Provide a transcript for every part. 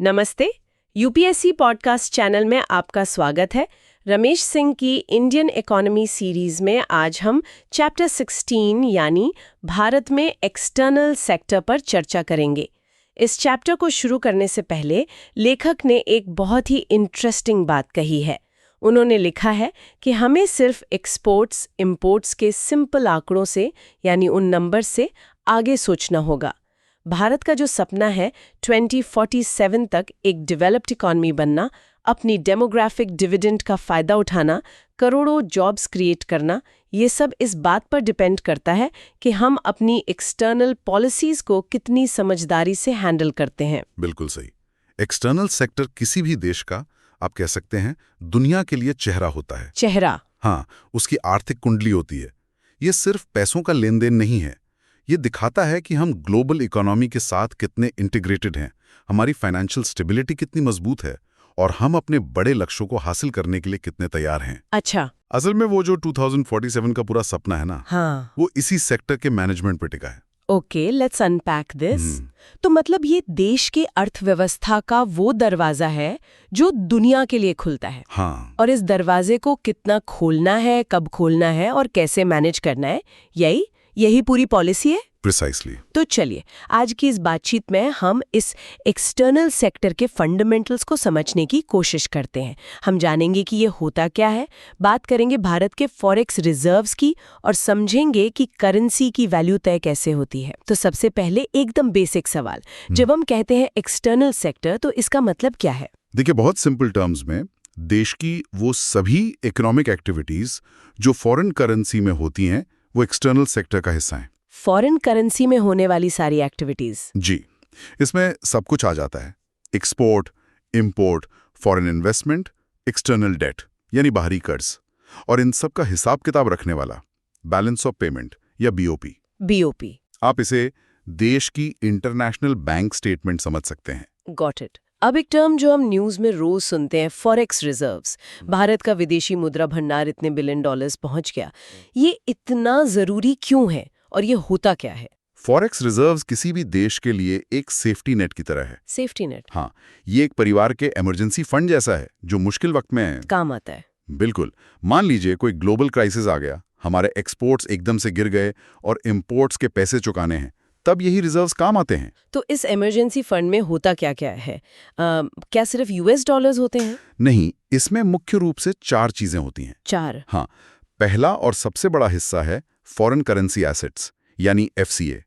नमस्ते। UPSC podcast channel में आपका स्वागत है। रमेश सिंह की इंडियन इकोनॉमी सीरीज में आज हम चैप्टर 16 यानी भारत में एक्सटर्नल सेक्टर पर चर्चा करेंगे। इस चैप्टर को शुरू करने से पहले लेखक ने एक बहुत ही इंटरेस्टिंग बात कही है। उन्होंने लिखा है कि हमें सिर्फ एक्सपोर्ट्स इंपोर्ट्स के सिंपल आंकड़ों से यानी उन नंबर से आगे सोचना होगा। भारत का जो सपना है 2047 तक एक डेवलप्ड इकॉनमी बनना, अपनी डेमोग्राफिक डिविडेंड का फायदा उठाना, करोड़ों जॉब्स क्रिएट करना, ये सब इस बात पर डिपेंड करता है कि हम अपनी एक्सटर्नल पॉलिसीज को कितनी समझदारी से हैंडल करते हैं। बिल्कुल सही। एक्सटर्नल सेक्टर किसी भी देश का, आप कह सकते हैं, दुनिया के लिए चेहरा होता है। चेहरा? हाँ, उसकी आर्थिक कुंडली होती है। ये सिर्फ पैसों का लेन देन नहीं है, ये दिखाता है कि हम ग्लोबल इकोनॉमी के साथ कितने इंटीग्रेटेड हैं, हमारी फाइनेंशियल स्टेबिलिटी कितनी मजबूत है और हम अपने बड़े लक्ष्यों को हासिल करने के लिए कितने तैयार हैं। अच्छा। असल में वो जो 2047 का पूरा सपना है ना, हाँ, वो इसी सेक्टर के मैनेजमेंट पे टिका है। Okay, let's unpack this. तो मतलब ये देश की अर्थव्यवस्था का वो दरवाजा है जो दुनिया के लिए खुलता है। हाँ। और इस दरवाजे को कितना खोलना है, कब खोलना है और कैसे मैनेज करना है, यही पूरी पॉलिसी है। प्रिसाइसली। तो चलिए आज की इस बातचीत में हम इस एक्सटर्नल सेक्टर के फंडामेंटल्स को समझने की कोशिश करते हैं। हम जानेंगे कि ये होता क्या है, बात करेंगे भारत के फॉरेक्स रिजर्व्स की और समझेंगे कि करेंसी की वैल्यू तय कैसे होती है। तो सबसे पहले एकदम बेसिक सवाल, जब हम कहते हैं एक्सटर्नल सेक्टर तो इसका मतलब क्या है? देखिए, बहुत सिंपल टर्म्स में देश की वो सभी इकोनॉमिक एक्टिविटीज जो फॉरेन करेंसी में होती हैं वो एक्सटर्नल सेक्टर का हिस्सा है। फॉरेन करेंसी में होने वाली सारी एक्टिविटीज? जी, इसमें सब कुछ आ जाता है। Export, import, foreign investment, external debt यानी बाहरी कर्ज, और इन सब का हिसाब किताब रखने वाला बैलेंस ऑफ पेमेंट या बीओपी। बीओपी, आप इसे देश की इंटरनेशनल बैंक स्टेटमेंट समझ सकते हैं। Got it. अब एक टर्म जो हम न्यूज में रोज सुनते हैं, फॉरेक्स रिजर्व्स। भारत का विदेशी मुद्रा भंडार इतने बिलियन डॉलर्स पहुंच गया, ये इतना जरूरी क्यों है और ये होता क्या है? फॉरेक्स रिजर्व्स किसी भी देश के लिए एक सेफ्टी नेट की तरह है। Safety net? हाँ, ये एक परिवार के इमरजेंसी फंड जैसा है जो मुश्किल वक्त में काम आता है। बिल्कुल। मान लीजिए कोई ग्लोबल क्राइसिस आ गया, हमारे एक्सपोर्ट्स एकदम से गिर गए और इंपोर्ट्स के पैसे चुकाने हैं, तब यही रिजर्व्स काम आते हैं। तो इस इमरजेंसी फंड में होता क्या क्या है? क्या सिर्फ यूएस डॉलर्स होते हैं? नहीं, इसमें मुख्य रूप से 4 चीजें होती हैं। 4? हाँ, पहला और सबसे बड़ा हिस्सा है फॉरेन करेंसी एसेट्स यानी एफसीए।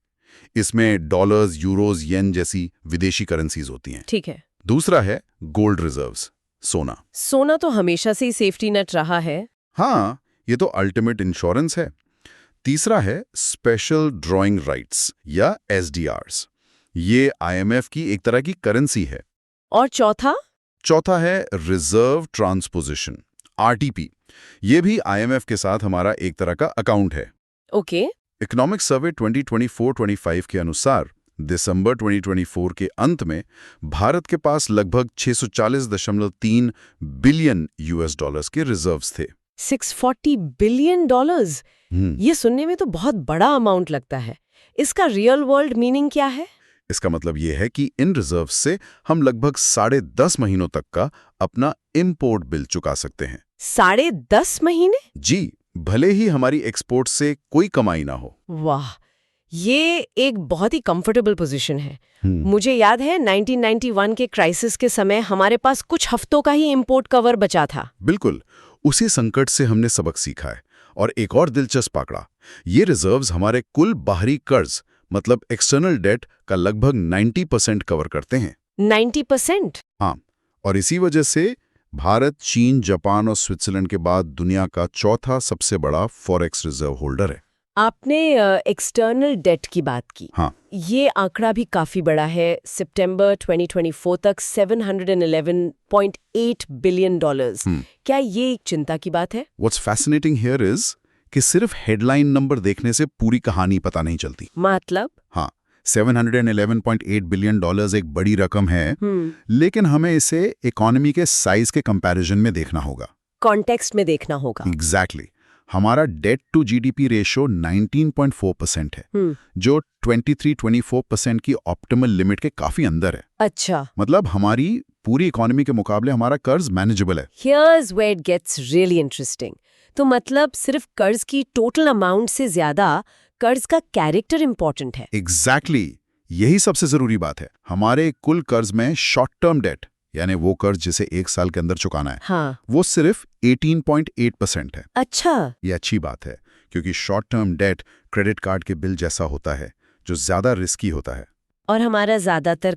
इसमें डॉलर्स, यूरोज, येन जैसी विदेशी करेंसीज होती हैं। ठीक है। दूसरा है गोल्ड रिजर्व्स, सोना। सोना तो हमेशा से ही सेफ्टी नेट रहा है। हाँ, ये तो अल्टीमेट इंश्योरेंस है। तीसरा है स्पेशल ड्रॉइंग राइट्स या एसडीआरस। ये आईएमएफ की एक तरह की करेंसी है। और चौथा? चौथा है रिजर्व ट्रांसपोजिशन, आरटीपी। ये भी आईएमएफ के साथ हमारा एक तरह का अकाउंट है। ओके। इकोनॉमिक सर्वे 2024-25 के अनुसार दिसंबर 2024 के अंत में भारत के पास लगभग 640.3 बिलियन यूएस डॉलर्स के रिजर्व्स थे। 640 बिलियन डॉलर्स? ये सुनने में तो बहुत बड़ा अमाउंट लगता है। इसका रियल वर्ल्ड मीनिंग क्या है? इसका मतलब ये है कि इन रिजर्व्स से हम लगभग 10.5 महीनों तक का अपना इंपोर्ट बिल चुका सकते हैं। 10.5 महीने? जी, भले ही हमारी एक्सपोर्ट से कोई कमाई ना हो। वाह, ये एक बहुत ही कंफर्टेबल पोजीशन है। मुझे याद है 1991 के क्राइसिस के समय हमारे पास कुछ हफ्तों का ही इंपोर्ट कवर बचा था। बिल्कुल, उसी संकट से हमने सबक सीखा है और एक और दिलचस्प आंकड़ा, ये रिजर्व्स हमारे कुल बाहरी कर्ज मतलब एक्सटर्नल डेट का लगभग 90% कवर करते हैं। 90%? हाँ, और इसी वजह से भारत, चीन, जापान और स्विट्जरलैंड के बाद दुनिया का चौथा सबसे बड़ा फॉरेक्स रिजर्व होल्डर है। आपने एक्सटर्नल डेट की बात की। हाँ, ये आंकड़ा भी काफी बड़ा है। सितंबर 2024 तक 711.8 बिलियन डॉलर्स। क्या ये एक चिंता की बात है? What's fascinating here is कि सिर्फ हेडलाइन नंबर देखने से पूरी कहानी पता नहीं चलती। मतलब? हाँ, 711.8 बिलियन डॉलर्स एक बड़ी रकम है, लेकिन हमें इसे इकोनॉमी के साइज के कंपैरिजन में देखना होगा। कॉन्टेक्स्ट में देखना होगा। एग्जैक्टली। हमारा डेट टू जीडीपी रेशो 19.4% है, जो 23-24% की ऑप्टिमल लिमिट के काफी अंदर है। अच्छा, मतलब हमारी पूरी इकोनॉमी के मुकाबले हमारा कर्ज मैनेजेबल है। Here's where it gets really interesting. तो मतलब सिर्फ कर्ज की टोटल अमाउंट से ज्यादा कर्ज का कैरेक्टर इंपॉर्टेंट है। एग्जैक्टली यही सबसे जरूरी बात है। हमारे कुल कर्ज में शॉर्ट टर्म डेट, यानी वो कर्ज जिसे 1 साल के अंदर चुकाना है, हाँ, वो सिर्फ 18.8% है। अच्छा, ये अच्छी बात है, क्योंकि short term debt credit card के बिल जैसा होता है, जो ज्यादा रिस्की होता है। और हमारा ज्यादातर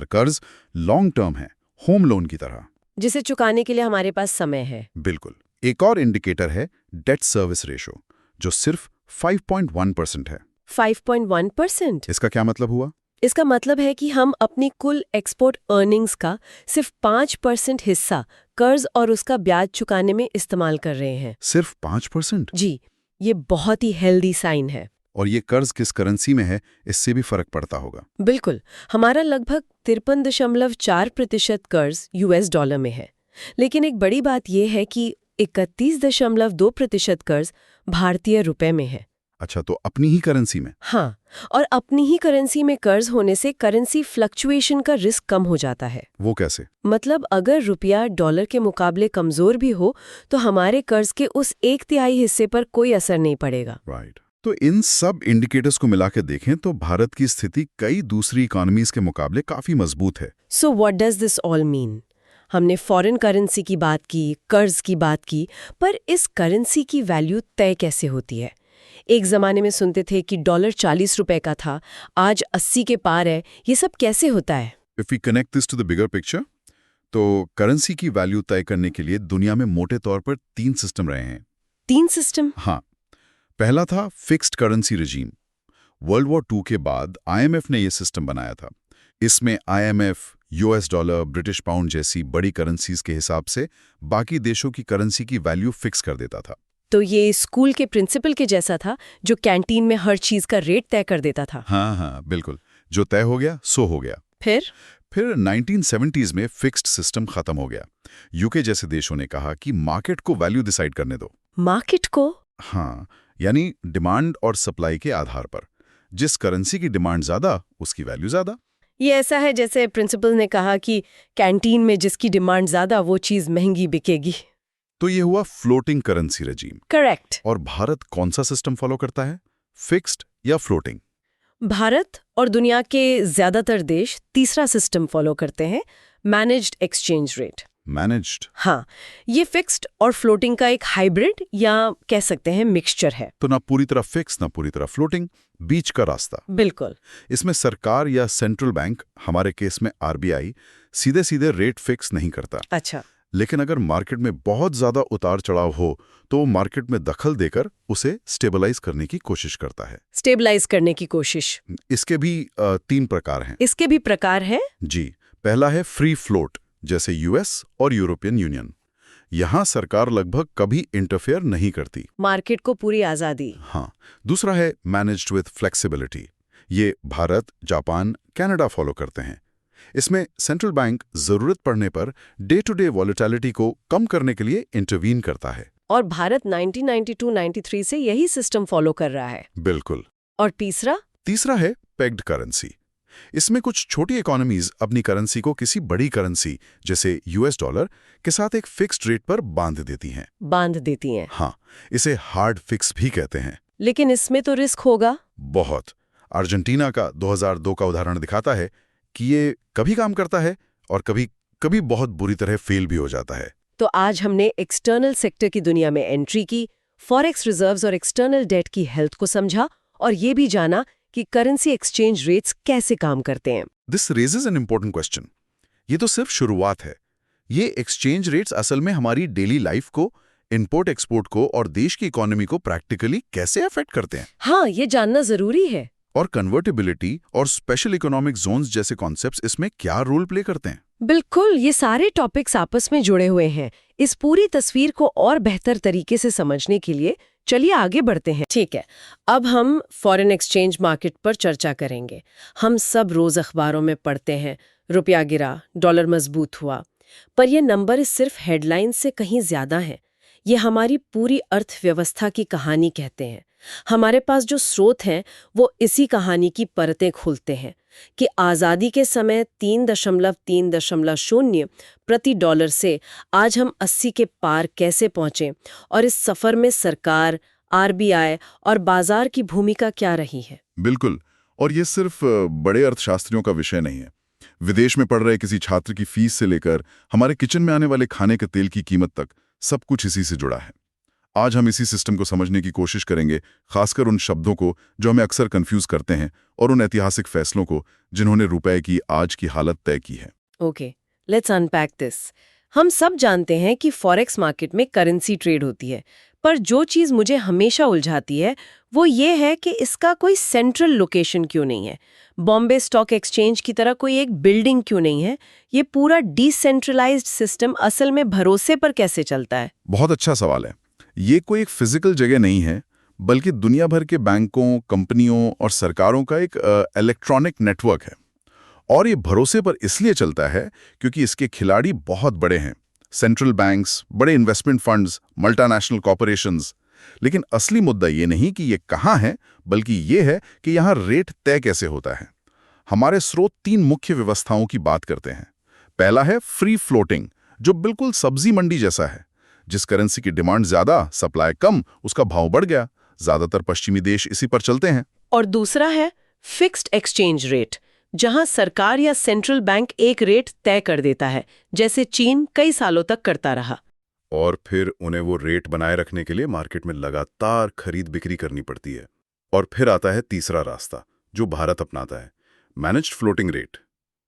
कर्ज लॉन्ग टर्म है, होम लोन की तरह। जिसे चुकाने के लिए हमारे पास समय है। बिल्कुल। एक और इंडिकेटर है डेट सर्विस रेशो, जो सिर्फ 5.1% है। 5.1%? इसका क्या मतलब हुआ? इसका मतलब है कि हम अपनी कुल एक्सपोर्ट अर्निंग्स का सिर्फ 5% हिस्सा कर्ज और उसका ब्याज चुकाने में इस्तेमाल कर रहे हैं। सिर्फ 5%? जी, ये बहुत ही हेल्दी साइन है। और ये कर्ज किस करेंसी में है, इससे भी फर्क पड़ता होगा। बिल्कुल, हमारा लगभग 53.4% कर्ज US डॉलर में है। लेकिन एक बड़ी बात यह है कि 31.2% कर्ज भारतीय रुपए में है। अच्छा, तो अपनी ही करेंसी में? हाँ, और अपनी ही करेंसी में कर्ज होने से करेंसी फ्लक्चुएशन का रिस्क कम हो जाता है। वो कैसे? मतलब अगर रुपया डॉलर के मुकाबले कमजोर भी हो तो हमारे कर्ज के उस 1/3 हिस्से पर कोई असर नहीं पड़ेगा। राइट। तो इन सब इंडिकेटर्स को मिला के देखें तो भारत की स्थिति कई दूसरी इकोनॉमीज के मुकाबले काफी मजबूत है। So what does this all mean? हमने फॉरेन करेंसी की बात की, कर्ज की बात की, पर इस करेंसी की वैल्यू तय कैसे होती है? एक जमाने में सुनते थे कि डॉलर 40 रुपए का था, आज 80 के पार है। ये सब कैसे होता है? If we connect this to the bigger picture, तो करेंसी की वैल्यू तय करने के लिए दुनिया में मोटे तौर पर 3 सिस्टम रहे हैं। 3 सिस्टम? हाँ। पहला था फिक्स्ड करेंसी रजीम। वर्ल्ड वॉर 2 के बाद IMF ने यह सिस्टम बनाया था। इसमें IMF, US dollar, British pound जैसी बड़ी करेंसीज के हिसाब से बाकी देशों की करेंसी की वैल्यू फिक्स कर देता था। तो ये स्कूल के प्रिंसिपल के जैसा था, जो कैंटीन में हर चीज का रेट तय कर देता था। हाँ, बिल्कुल। जो तय हो गया सो हो गया। फिर 1970s में फिक्स्ड सिस्टम खत्म हो गया। यूके जैसे देशों ने कहा कि मार्केट को वैल्यू डिसाइड करने दो। मार्केट को? हाँ, यानी डिमांड और सप्लाई के आधार पर। जिस करेंसी की डिमांड ज्यादा, उसकी वैल्यू ज्यादा। ये ऐसा है जैसे प्रिंसिपल ने कहा कि कैंटीन में जिसकी डिमांड ज्यादा वो चीज महंगी बिकेगी। तो ये हुआ फ्लोटिंग करेंसी रजीम। करेक्ट। और भारत कौन सा सिस्टम फॉलो करता है, फिक्स्ड या फ्लोटिंग? भारत और दुनिया के ज्यादातर देश तीसरा सिस्टम फॉलो करते हैं, मैनेज्ड एक्सचेंज रेट। मैनेज्ड? हाँ, ये फिक्स्ड और फ्लोटिंग का एक हाइब्रिड या कह सकते हैं मिक्सचर है। तो ना पूरी तरह फिक्स ना पूरी तरह फ्लोटिंग, बीच का रास्ता। बिल्कुल। इसमें सरकार या सेंट्रल बैंक, हमारे केस में RBI, सीधे सीधे रेट फिक्स नहीं करता। अच्छा। लेकिन अगर मार्केट में बहुत ज्यादा उतार चढ़ाव हो तो मार्केट में दखल देकर उसे स्टेबलाइज करने की कोशिश करता है। स्टेबलाइज करने की कोशिश। इसके भी 3 प्रकार हैं। इसके भी प्रकार हैं? जी। पहला है फ्री फ्लोट, जैसे US और यूरोपियन यूनियन। यहाँ सरकार लगभग कभी इंटरफेयर नहीं करती, मार्केट को पूरी आजादी। हाँ। दूसरा है मैनेज्ड विथ फ्लेक्सिबिलिटी। ये भारत, जापान, कनाडा फॉलो करते हैं। इसमें सेंट्रल बैंक जरूरत पड़ने per day to day volatility को कम करने के लिए इंटरवीन करता है। और भारत 1992-93 से यही सिस्टम फॉलो कर रहा है। बिल्कुल। और तीसरा है पेग्ड करेंसी। इसमें कुछ छोटी इकोनॉमीज अपनी करेंसी को किसी बड़ी करेंसी जैसे US डॉलर के साथ एक फिक्स्ड रेट पर बांध देती हैं। हाँ, इसे हार्ड फिक्स भी कहते हैं। लेकिन इसमें तो रिस्क होगा बहुत। अर्जेंटीना का 2002 का उदाहरण दिखाता है कि ये कभी काम करता है और कभी कभी बहुत बुरी तरह फेल भी हो जाता है। तो आज हमने एक्सटर्नल सेक्टर की दुनिया में एंट्री की, फॉरेक्स रिजर्व्स और एक्सटर्नल डेट की हेल्थ को समझा और ये भी जाना कि करेंसी एक्सचेंज रेट्स कैसे काम करते हैं। This raises an important question. ये तो सिर्फ शुरुआत है। ये एक्सचेंज रेट्स असल में हमारी डेली लाइफ को, इंपोर्ट एक्सपोर्ट को और देश की इकोनॉमी को प्रैक्टिकली कैसे अफेक्ट करते हैं। हाँ, ये जानना जरूरी है। और कन्वर्टिबिलिटी और स्पेशल इकोनॉमिक जोन्स जैसे कॉन्सेप्ट्स इसमें क्या रोल प्ले करते हैं। बिल्कुल, ये सारे टॉपिक्स आपस में जुड़े हुए हैं। इस पूरी तस्वीर को और बेहतर तरीके से समझने के लिए चलिए आगे बढ़ते हैं। ठीक है, अब हम फॉरेन एक्सचेंज मार्केट पर चर्चा करेंगे। हम सब रोज अखबारों में पढ़ते हैं, रुपया गिरा, डॉलर मजबूत हुआ, पर ये नंबर सिर्फ हेडलाइन से कहीं ज्यादा है। ये हमारी पूरी अर्थव्यवस्था की कहानी कहते हैं। हमारे पास जो स्रोत हैं वो इसी कहानी की परतें खोलते हैं कि आज़ादी के समय 3.3.0 प्रति डॉलर से आज हम 80 के पार कैसे पहुंचे और इस सफर में सरकार, आरबीआई और बाजार की भूमिका क्या रही है। बिल्कुल। और ये सिर्फ बड़े अर्थशास्त्रियों का विषय नहीं है। विदेश में पढ़ रहे किसी छात्र की फीस से लेकर हमारे किचन में आने वाले खाने के तेल की कीमत तक सब कुछ इसी से जुड़ा है। आज हम इसी सिस्टम को समझने की कोशिश करेंगे, खासकर उन शब्दों को जो हमें अक्सर कंफ्यूज करते हैं और उन ऐतिहासिक फैसलों को जिन्होंने रुपए की आज की हालत तय की है। Okay, let's unpack this. हम सब जानते हैं कि फॉरेक्स मार्केट में करेंसी ट्रेड होती है, पर जो चीज़ मुझे हमेशा उलझाती है वो ये है कि इसका कोई सेंट्रल लोकेशन क्यों नहीं है। बॉम्बे स्टॉक एक्सचेंज की तरह कोई एक बिल्डिंग क्यों नहीं है। ये पूरा डिसेंट्रलाइज्ड सिस्टम असल में भरोसे पर कैसे चलता है? बहुत अच्छा सवाल है। ये कोई एक फिजिकल जगह नहीं है, बल्कि दुनिया भर के बैंकों, कंपनियों और सरकारों का एक इलेक्ट्रॉनिक नेटवर्क है। और ये भरोसे पर इसलिए चलता है क्योंकि इसके खिलाड़ी बहुत बड़े हैं। सेंट्रल बैंक्स, बड़े इन्वेस्टमेंट फंड्स, मल्टीनेशनल कॉर्पोरेशंस। लेकिन असली मुद्दा ये नहीं कि ये कहाँ है, बल्कि ये है कि यहाँ रेट तय कैसे होता है। हमारे स्रोत 3 मुख्य व्यवस्थाओं की बात करते हैं। पहला है फ्री फ्लोटिंग, जो बिल्कुल सब्जी मंडी जैसा है। जिस करेंसी की डिमांड ज्यादा, सप्लाई कम, उसका भाव बढ़ गया। ज्यादातर पश्चिमी देश इसी पर चलते हैं। और दूसरा है फिक्स्ड एक्सचेंज रेट, जहां सरकार या सेंट्रल बैंक एक रेट तय कर देता है, जैसे चीन कई सालों तक करता रहा। और फिर उन्हें वो रेट बनाए रखने के लिए मार्केट में लगातार खरीद बिक्री करनी पड़ती है। और फिर आता है तीसरा रास्ता, जो भारत अपनाता है, मैनेज्ड फ्लोटिंग रेट।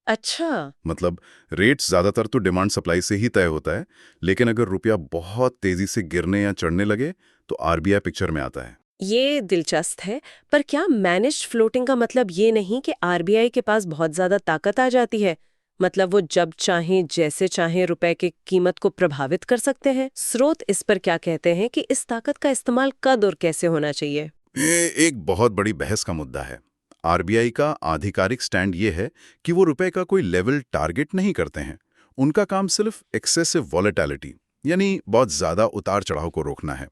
अच्छा, मतलब रेट ज्यादातर तो डिमांड सप्लाई से ही तय होता है, लेकिन अगर रुपया बहुत तेजी से गिरने या चढ़ने लगे तो आरबीआई पिक्चर में आता है। ये दिलचस्प है। पर क्या मैनेज्ड फ्लोटिंग का मतलब ये नहीं कि आरबीआई के पास बहुत ज्यादा ताकत आ जाती है? मतलब वो जब चाहें जैसे चाहें रुपए की कीमत को प्रभावित कर सकते हैं? स्रोत इस पर क्या कहते हैं कि इस ताकत का इस्तेमाल कब और कैसे होना चाहिए? ये एक बहुत बड़ी बहस का मुद्दा है। आरबीआई का आधिकारिक स्टैंड ये है कि वो रुपए का कोई लेवल टारगेट नहीं करते हैं। उनका काम सिर्फ एक्सेसिव वॉलेटिलिटी, यानी बहुत ज्यादा उतार चढ़ाव को रोकना है।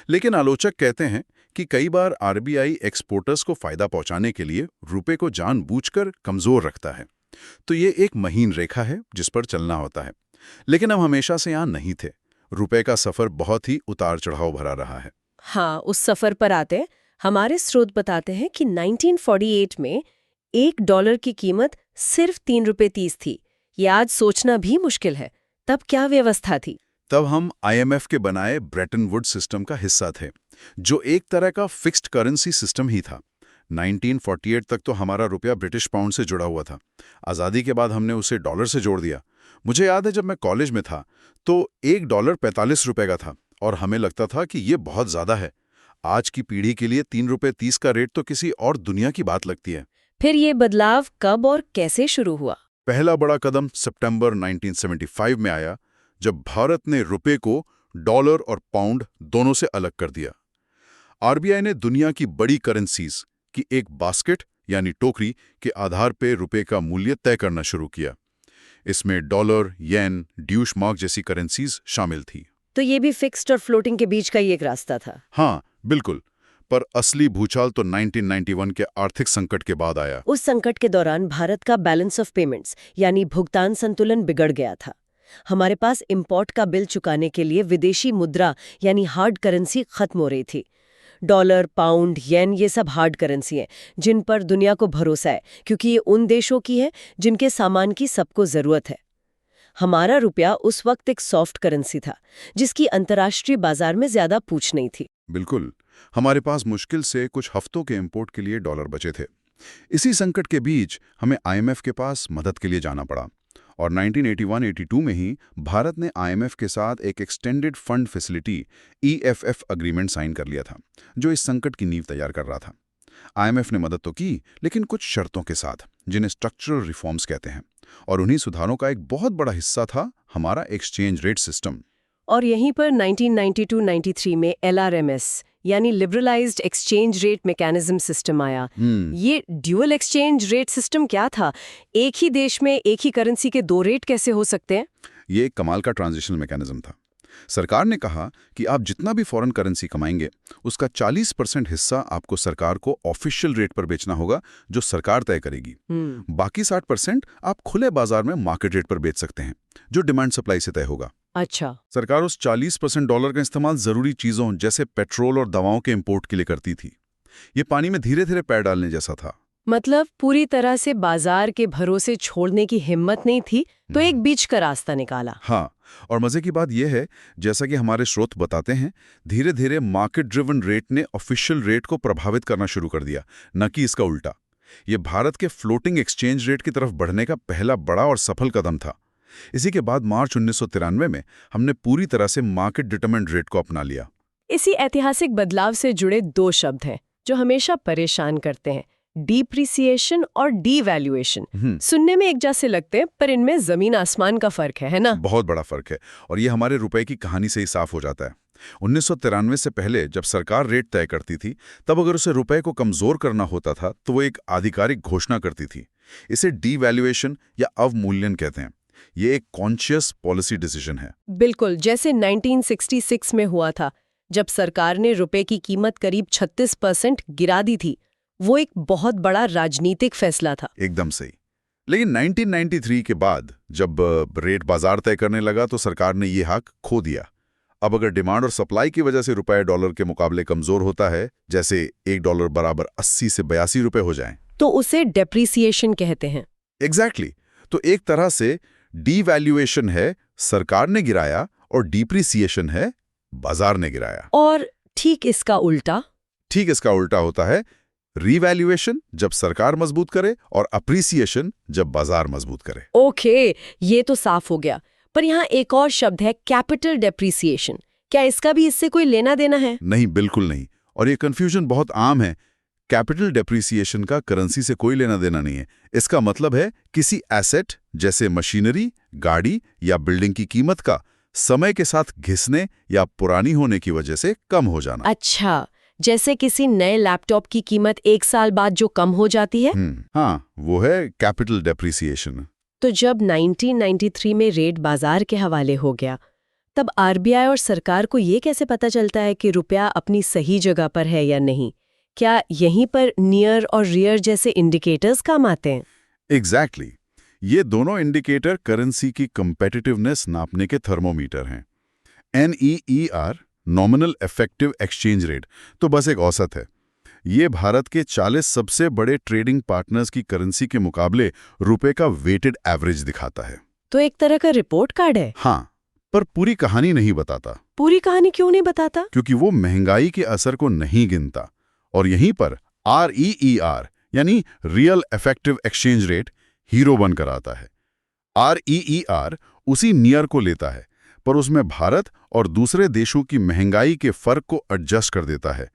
लेकिन आलोचक कहते हैं कि कई बार आरबीआई एक्सपोर्टर्स को फायदा पहुंचाने के लिए रुपए को जानबूझकर कमजोर रखता है। तो ये एक महीन रेखा है जिस पर चलना होता है। लेकिन हम हमेशा से यहाँ नहीं थे। रुपए का सफर बहुत ही उतार चढ़ाव भरा रहा है। हाँ, उस सफर पर आते हमारे स्रोत बताते हैं कि 1948 में $1 की कीमत सिर्फ 3 रुपए 30 थी। ये आज सोचना भी मुश्किल है। तब क्या व्यवस्था थी? तब हम आईएमएफ के बनाए ब्रेटन वुड्स सिस्टम का हिस्सा थे, जो एक तरह का फिक्स्ड करेंसी सिस्टम ही था। 1948 तक तो हमारा रुपया ब्रिटिश पाउंड से जुड़ा हुआ था। आज़ादी के बाद हमने उसे डॉलर से जोड़ दिया। मुझे याद है जब मैं कॉलेज में था तो $1 45 रुपए का था और हमें लगता था कि ये बहुत ज़्यादा है। आज की पीढ़ी के लिए 3 रुपए 30 का रेट तो किसी और दुनिया की बात लगती है। फिर ये बदलाव कब और कैसे शुरू हुआ? पहला बड़ा कदम सितंबर 1975 में आया, जब भारत ने रुपए को डॉलर और पाउंड दोनों से अलग कर दिया। आरबीआई ने दुनिया की बड़ी करेंसीज की एक बास्केट यानी टोकरी के आधार पर रुपए का मूल्य तय करना शुरू किया। इसमें डॉलर, येन, ड्यूश मार्क जैसी करेंसीज शामिल थी। तो ये भी फिक्स्ड और फ्लोटिंग के बीच का ही एक रास्ता था। हाँ, बिल्कुल। पर असली भूचाल तो 1991 के आर्थिक संकट के बाद आया। उस संकट के दौरान भारत का बैलेंस ऑफ पेमेंट्स यानी भुगतान संतुलन बिगड़ गया था। हमारे पास इंपोर्ट का बिल चुकाने के लिए विदेशी मुद्रा यानी हार्ड करेंसी खत्म हो रही थी। डॉलर, पाउंड, येन ये सब हार्ड करेंसी हैं जिन पर दुनिया को भरोसा है, क्योंकि ये उन देशों की है जिनके सामान की सबको जरूरत है। हमारा रुपया उस वक्त एक सॉफ्ट करेंसी था जिसकी अंतर्राष्ट्रीय बाजार में ज्यादा पूछ नहीं थी। बिल्कुल। हमारे पास मुश्किल से कुछ हफ्तों के इंपोर्ट के लिए डॉलर बचे थे। इसी संकट के बीच हमें आईएमएफ के पास मदद के लिए जाना पड़ा और 1981-82 में ही भारत ने आईएमएफ के साथ एक extended fund facility EFF agreement sign कर लिया था, जो इस संकट की नींव तैयार कर रहा था। आईएमएफ ने मदद तो की, लेकिन कुछ शर्तों के साथ, जिन्हें स्ट्रक्चरल रिफॉर्म्स कहते हैं। और उन्हीं सुधारों का एक बहुत बड़ा हिस्सा था हमारा एक्सचेंज रेट सिस्टम। और यहीं पर 1992-93 में LRMS यानी liberalised exchange rate mechanism system आया। ये ड्यूअल एक्सचेंज रेट सिस्टम क्या था? एक ही देश में एक ही करेंसी के 2 रेट कैसे हो सकते हैं? ये एक कमाल का ट्रांजिशनल मैकेनिज्म था। सरकार ने कहा कि आप जितना भी फॉरेन करेंसी कमाएंगे उसका 40% हिस्सा आपको सरकार को ऑफिशियल रेट पर बेचना होगा, जो सरकार तय करेगी। बाकी 60% आप खुले बाजार में मार्केट रेट पर बेच सकते हैं, जो डिमांड सप्लाई से तय होगा। अच्छा। सरकार उस 40% डॉलर का इस्तेमाल जरूरी चीजों जैसे पेट्रोल और दवाओं के इंपोर्ट के लिए करती थी। ये पानी में धीरे धीरे पैर डालने जैसा था। मतलब पूरी तरह से बाजार के भरोसे छोड़ने की हिम्मत नहीं थी, तो एक बीच का रास्ता निकाला। हाँ, और मजे की बात यह है, जैसा कि हमारे स्रोत बताते हैं, धीरे धीरे मार्केट ड्रिवन रेट ने ऑफिशियल रेट को प्रभावित करना शुरू कर दिया, न कि इसका उल्टा। ये भारत के फ्लोटिंग एक्सचेंज रेट की तरफ बढ़ने का पहला बड़ा और सफल कदम था। इसी के बाद मार्च 1993 में हमने पूरी तरह से मार्केट डिटरमाइंड रेट को अपना लिया। इसी ऐतिहासिक बदलाव से जुड़े दो शब्द हैं जो हमेशा परेशान करते हैं, डिप्रिसिएशन और डीवैल्यूएशन। सुनने में एक जैसे लगते हैं, पर इनमें जमीन आसमान का फर्क है ना? बहुत बड़ा फर्क है, और ये हमारे रुपए की कहानी से ही साफ हो जाता है। 1993 से पहले जब सरकार रेट तय करती थी, तब अगर उसे रुपए को कमजोर करना होता था तो वो एक आधिकारिक घोषणा करती थी। इसे डीवैल्यूएशन या अवमूल्यन कहते हैं। ये एक कॉन्शियस पॉलिसी डिसीजन है। बिल्कुल, जैसे 1966 में हुआ था, जब सरकार ने रुपए की कीमत करीब 36% गिरा दी थी। वो एक बहुत बड़ा राजनीतिक फैसला था। एकदम सही। लेकिन 1993 के बाद जब रेट बाजार तय करने लगा तो सरकार ने ये हक खो दिया। अब अगर डिमांड और सप्लाई की वजह से रुपए डॉलर के मुकाबले कमजोर होता है, जैसे $1 बराबर 80 से 82 रुपए हो जाएं, तो उसे डेप्रिसिएशन कहते हैं। एग्जैक्टली। तो एक तरह से डीवैल्यूएशन है सरकार ने गिराया, और डिप्रिसिएशन है बाजार ने गिराया। और ठीक इसका उल्टा होता है रीवैल्यूएशन, जब सरकार मजबूत करे, और अप्रिसिएशन, जब बाजार मजबूत करे। ओके, ये तो साफ हो गया। पर यहाँ एक और शब्द है, कैपिटल डेप्रिसिएशन। क्या इसका भी इससे कोई लेना देना है? नहीं, बिल्कुल नहीं। और ये कंफ्यूजन बहुत आम है। कैपिटल डेप्रिसिएशन का करेंसी से कोई लेना देना नहीं है। इसका मतलब है किसी एसेट जैसे मशीनरी, गाड़ी या बिल्डिंग की कीमत का समय के साथ घिसने या पुरानी होने की वजह से कम हो जाना। अच्छा, जैसे किसी नए लैपटॉप की कीमत 1 साल बाद जो कम हो जाती है। हाँ, वो है कैपिटल डेप्रिसिएशन। तो जब 1993 में रेट बाजार के हवाले हो गया, तब आरबीआई और सरकार को ये कैसे पता चलता है कि रुपया अपनी सही जगह पर है या नहीं? क्या यहीं पर नियर और रियर जैसे इंडिकेटर्स काम आते हैं? एग्जैक्टली। ये दोनों इंडिकेटर करेंसी की कंपेटिटिवनेस नापने के थर्मोमीटर हैं। NEER, nominal effective exchange rate, तो बस एक औसत है। ये भारत के 40 सबसे बड़े ट्रेडिंग पार्टनर्स की करेंसी के मुकाबले रुपए का वेटेड एवरेज दिखाता है। तो एक तरह का रिपोर्ट कार्ड है। हाँ, पर पूरी कहानी नहीं बताता। पूरी कहानी क्यों नहीं बताता? क्योंकि वो महंगाई के असर को नहीं गिनता। और यहीं पर REER यानी real effective exchange rate hero बनकर आता है। REER उसी नियर को लेता है, पर उसमें भारत और दूसरे देशों की महंगाई के फर्क को एडजस्ट कर देता है।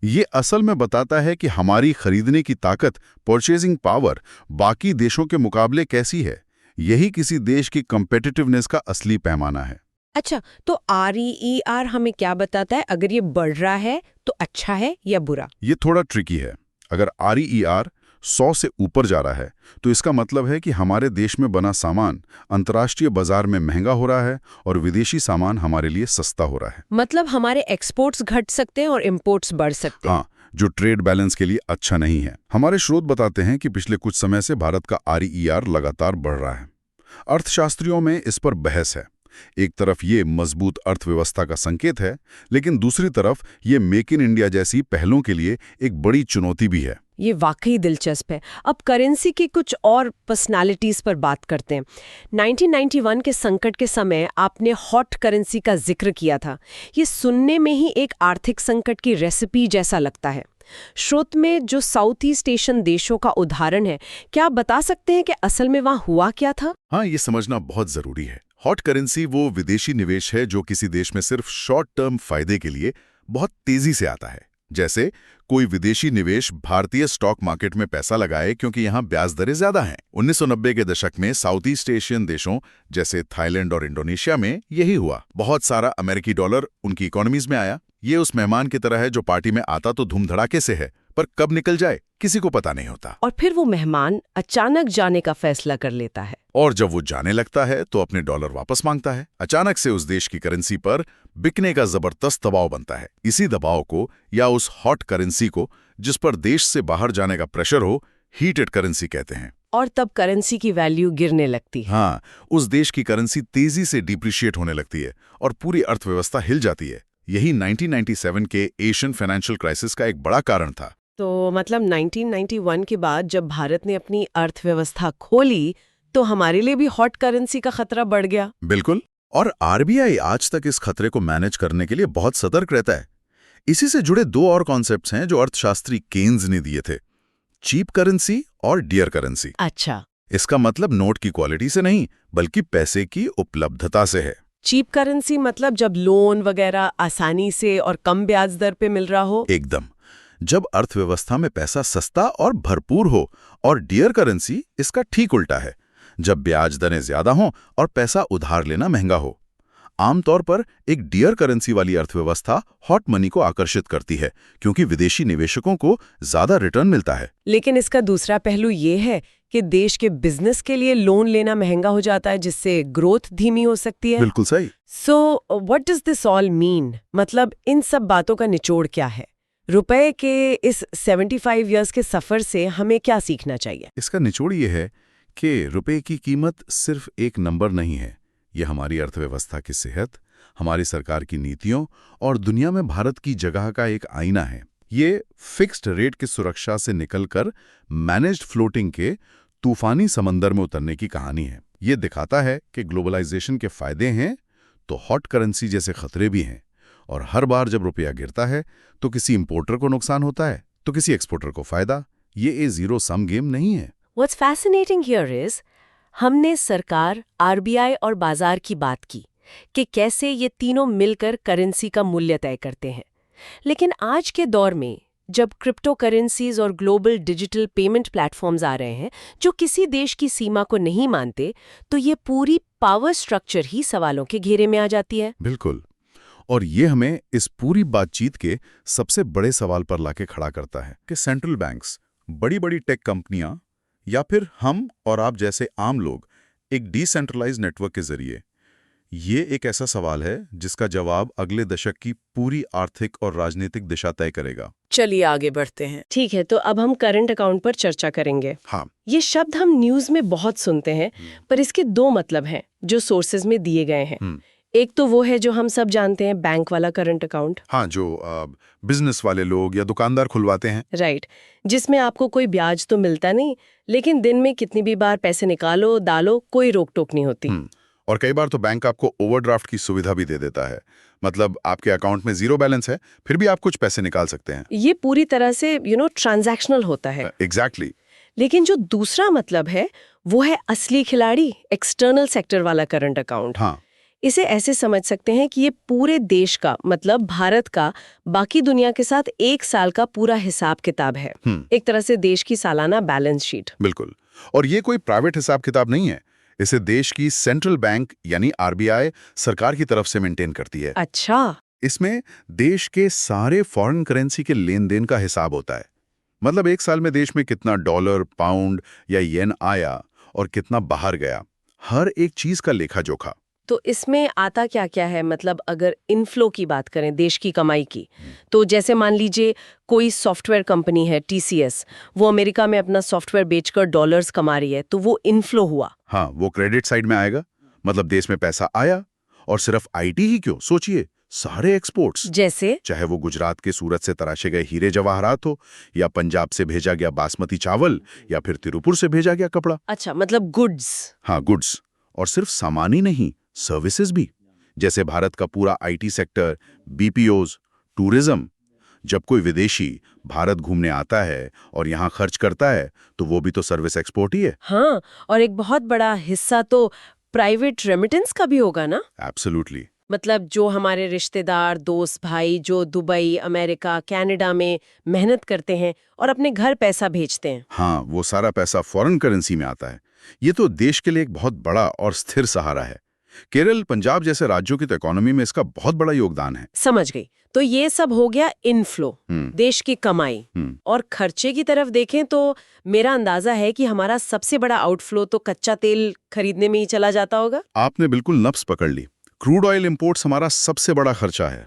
ये असल में बताता है कि हमारी खरीदने की ताकत, परचेजिंग पावर, बाकी देशों के मुकाबले कैसी है। यही किसी देश की कम्पिटिटिवनेस का असली पैमाना है। अच्छा, तो REER हमें क्या बताता है? अगर ये बढ़ रहा है तो अच्छा है या बुरा? ये थोड़ा ट्रिकी है। अगर REER 100 से ऊपर जा रहा है तो इसका मतलब है कि हमारे देश में बना सामान अंतर्राष्ट्रीय बाजार में महंगा हो रहा है और विदेशी सामान हमारे लिए सस्ता हो रहा है। मतलब हमारे एक्सपोर्ट्स घट सकते हैं और इंपोर्ट्स बढ़ सकते हैं। हाँ, जो ट्रेड बैलेंस के लिए अच्छा नहीं है। हमारे स्रोत बताते हैं कि पिछले कुछ समय से भारत का REER लगातार बढ़ रहा है। अर्थशास्त्रियों में इस पर बहस है। एक तरफ ये मजबूत अर्थव्यवस्था का संकेत है, लेकिन दूसरी तरफ ये मेक इन इंडिया जैसी पहलों के लिए एक बड़ी चुनौती भी है। ये वाकई दिलचस्प है। अब करेंसी की कुछ और पर्सनालिटीज पर बात करते हैं। 1991 के संकट के समय आपने हॉट करेंसी का जिक्र किया था। ये सुनने में ही एक आर्थिक संकट की रेसिपी जैसा लगता है। स्रोत में जो साउथ ईस्ट एशियन देशों का उदाहरण है, क्या आप बता सकते हैं कि असल में वहां हुआ क्या था? हाँ, ये समझना बहुत जरूरी है। हॉट करेंसी वो विदेशी निवेश है जो किसी देश में सिर्फ शॉर्ट टर्म फायदे के लिए बहुत तेजी से आता है। जैसे कोई विदेशी निवेश भारतीय स्टॉक मार्केट में पैसा लगाए क्योंकि यहाँ ब्याज दरें ज्यादा हैं। 1990 के दशक में साउथ ईस्ट एशियन देशों जैसे थाईलैंड और इंडोनेशिया में यही हुआ। बहुत सारा अमेरिकी डॉलर उनकी इकोनॉमीज में आया। ये उस मेहमान की तरह है जो पार्टी में आता तो धूम धड़ाके से है, पर कब निकल जाए किसी को पता नहीं होता। और फिर वो मेहमान अचानक जाने का फैसला कर लेता है। और जब वो जाने लगता है तो अपने डॉलर वापस मांगता है। अचानक से उस देश की करेंसी पर बिकने का जबरदस्त दबाव बनता है। इसी दबाव को या उस हॉट करेंसी को, जिस पर देश से बाहर जाने का प्रेशर हो, हीटेड करेंसी कहते हैं। और तब करेंसी की वैल्यू गिरने लगती है। हाँ, उस देश की करेंसी तेजी से डिप्रिशिएट होने लगती है और पूरी अर्थव्यवस्था हिल जाती है। यही 1997 के एशियन फाइनेंशियल क्राइसिस का एक बड़ा कारण था। तो मतलब 1991 के बाद जब भारत ने अपनी अर्थव्यवस्था खोली तो हमारे लिए भी हॉट करेंसी का खतरा बढ़ गया। बिल्कुल। और आरबीआई आज तक इस खतरे को मैनेज करने के लिए बहुत सतर्क रहता है। इसी से जुड़े दो और कॉन्सेप्ट्स हैं जो अर्थशास्त्री केन्स ने दिए थे, चीप करेंसी और डियर करेंसी। अच्छा, इसका मतलब नोट की क्वालिटी से नहीं बल्कि पैसे की उपलब्धता से है। चीप करेंसी मतलब जब लोन वगैरह आसानी से और कम ब्याज दर पे मिल रहा हो। एकदम, जब अर्थव्यवस्था में पैसा सस्ता और भरपूर हो। और डियर करेंसी इसका ठीक उल्टा है, जब ब्याज दरें ज्यादा हों और पैसा उधार लेना महंगा हो। आमतौर पर एक डियर करेंसी वाली अर्थव्यवस्था हॉट मनी को आकर्षित करती है क्योंकि विदेशी निवेशकों को ज्यादा रिटर्न मिलता है। लेकिन इसका दूसरा पहलू ये है कि देश के बिजनेस के लिए लोन लेना महंगा हो जाता है, जिससे ग्रोथ धीमी हो सकती है। बिल्कुल सही। So what does this all mean? मतलब इन सब बातों का निचोड़ क्या है? रुपए के इस 75 इयर्स के सफर से हमें क्या सीखना चाहिए? इसका निचोड़ ये है कि रुपए की कीमत सिर्फ एक नंबर नहीं है। ये हमारी अर्थव्यवस्था की सेहत, हमारी सरकार की नीतियों और दुनिया में भारत की जगह का एक आईना है। ये फिक्स्ड रेट की सुरक्षा से निकलकर मैनेज्ड फ्लोटिंग के तूफानी समंदर में उतरने की कहानी है। ये दिखाता है कि ग्लोबलाइजेशन के फायदे हैं तो हॉट करेंसी जैसे खतरे भी हैं। और हर बार जब रुपया गिरता है तो किसी इंपोर्टर को नुकसान होता है तो किसी एक्सपोर्टर को फायदा। ये ए जीरो सम गेम नहीं है। What's fascinating here is हमने सरकार, आरबीआई और बाजार की बात की कि कैसे ये तीनों मिलकर करेंसी का मूल्य तय करते हैं। लेकिन आज के दौर में जब क्रिप्टो करेंसीज और ग्लोबल डिजिटल पेमेंट प्लेटफॉर्म्स आ रहे हैं जो किसी देश की सीमा को नहीं मानते, तो ये पूरी पावर स्ट्रक्चर ही सवालों के घेरे में आ जाती है। बिल्कुल। और ये हमें इस पूरी बातचीत के सबसे बड़े सवाल पर लाके खड़ा करता है कि सेंट्रल बैंक्स, बड़ी-बड़ी टेक कंपनियां या फिर हम और आप जैसे आम लोग एक डिसेंट्रलाइज्ड नेटवर्क के जरिए, ये एक ऐसा सवाल है जिसका जवाब अगले दशक की पूरी आर्थिक और राजनीतिक दिशा तय करेगा। चलिए आगे बढ़ते हैं। ठीक है, तो अब हम करंट अकाउंट पर चर्चा करेंगे। हाँ, ये शब्द हम न्यूज में बहुत सुनते हैं, पर इसके दो मतलब हैं जो सोर्सेज में दिए गए हैं। एक तो वो है जो हम सब जानते हैं, बैंक वाला करंट अकाउंट। हाँ, जो बिजनेस वाले लोग या दुकानदार खुलवाते हैं। राइट, जिसमें आपको कोई ब्याज तो मिलता नहीं, लेकिन दिन में कितनी भी बार पैसे निकालो डालो कोई रोक टोक नहीं होती। और कई बार तो बैंक आपको ओवरड्राफ्ट की सुविधा भी दे देता है। मतलब आपके अकाउंट में जीरो बैलेंस है, फिर भी आप कुछ पैसे निकाल सकते हैं। ये पूरी तरह से ट्रांजैक्शनल होता है। एग्जैक्टली। लेकिन जो दूसरा मतलब है वो है असली खिलाड़ी, एक्सटर्नल सेक्टर वाला करंट अकाउंट। हाँ, इसे ऐसे समझ सकते हैं कि ये पूरे देश का, मतलब भारत का, बाकी दुनिया के साथ एक साल का पूरा हिसाब किताब है। एक तरह से देश की सालाना बैलेंस शीट। बिल्कुल। और ये कोई प्राइवेट हिसाब किताब नहीं है, इसे देश की सेंट्रल बैंक यानी आरबीआई सरकार की तरफ से मेंटेन करती है। अच्छा। इसमें देश के सारे फॉरेन करेंसी के लेन देन का हिसाब होता है। मतलब एक साल में देश में कितना डॉलर, पाउंड या येन आया और कितना बाहर गया, हर एक चीज का लेखा जोखा। तो इसमें आता क्या क्या है? मतलब अगर इनफ्लो की बात करें, देश की कमाई की, तो जैसे मान लीजिए कोई सॉफ्टवेयर कंपनी है टीसीएस, वो अमेरिका में अपना सॉफ्टवेयर बेचकर डॉलर्स कमा रही है, तो वो इनफ्लो हुआ। हाँ, वो क्रेडिट साइड में आएगा। मतलब देश में पैसा आया। और सिर्फ आईटी ही क्यों, सोचिए सारे एक्सपोर्ट्स, जैसे चाहे वो गुजरात के सूरत से तराशे गए हीरे जवाहरात हो, या पंजाब से भेजा गया बासमती चावल, या फिर तिरुपुर से भेजा गया कपड़ा। अच्छा, मतलब गुड्स। हाँ, गुड्स। और सिर्फ सामान ही नहीं, सर्विसेज भी, जैसे भारत का पूरा आईटी सेक्टर, बीपीओज, टूरिज्म। जब कोई विदेशी भारत घूमने आता है और यहाँ खर्च करता है तो वो भी तो सर्विस एक्सपोर्ट ही है। हाँ, और एक बहुत बड़ा हिस्सा तो प्राइवेट रेमिटेंस का भी होगा ना? एब्सोल्युटली। मतलब जो हमारे रिश्तेदार, दोस्त, भाई जो दुबई, अमेरिका, कनाडा में मेहनत करते हैं और अपने घर पैसा भेजते हैं। हाँ, वो सारा पैसा फॉरेन करेंसी में आता है। ये तो देश के लिए एक बहुत बड़ा और स्थिर सहारा है। केरल, पंजाब जैसे राज्यों की तो इकोनॉमी में इसका बहुत बड़ा योगदान है। समझ गई। तो ये सब हो गया इनफ्लो, देश की कमाई। और खर्चे की तरफ देखें तो मेरा अंदाजा है कि हमारा सबसे बड़ा आउटफ्लो तो कच्चा तेल खरीदने में ही चला जाता होगा। आपने बिल्कुल नब्ज पकड़ ली। क्रूड ऑयल इंपोर्ट्स हमारा सबसे बड़ा खर्चा है।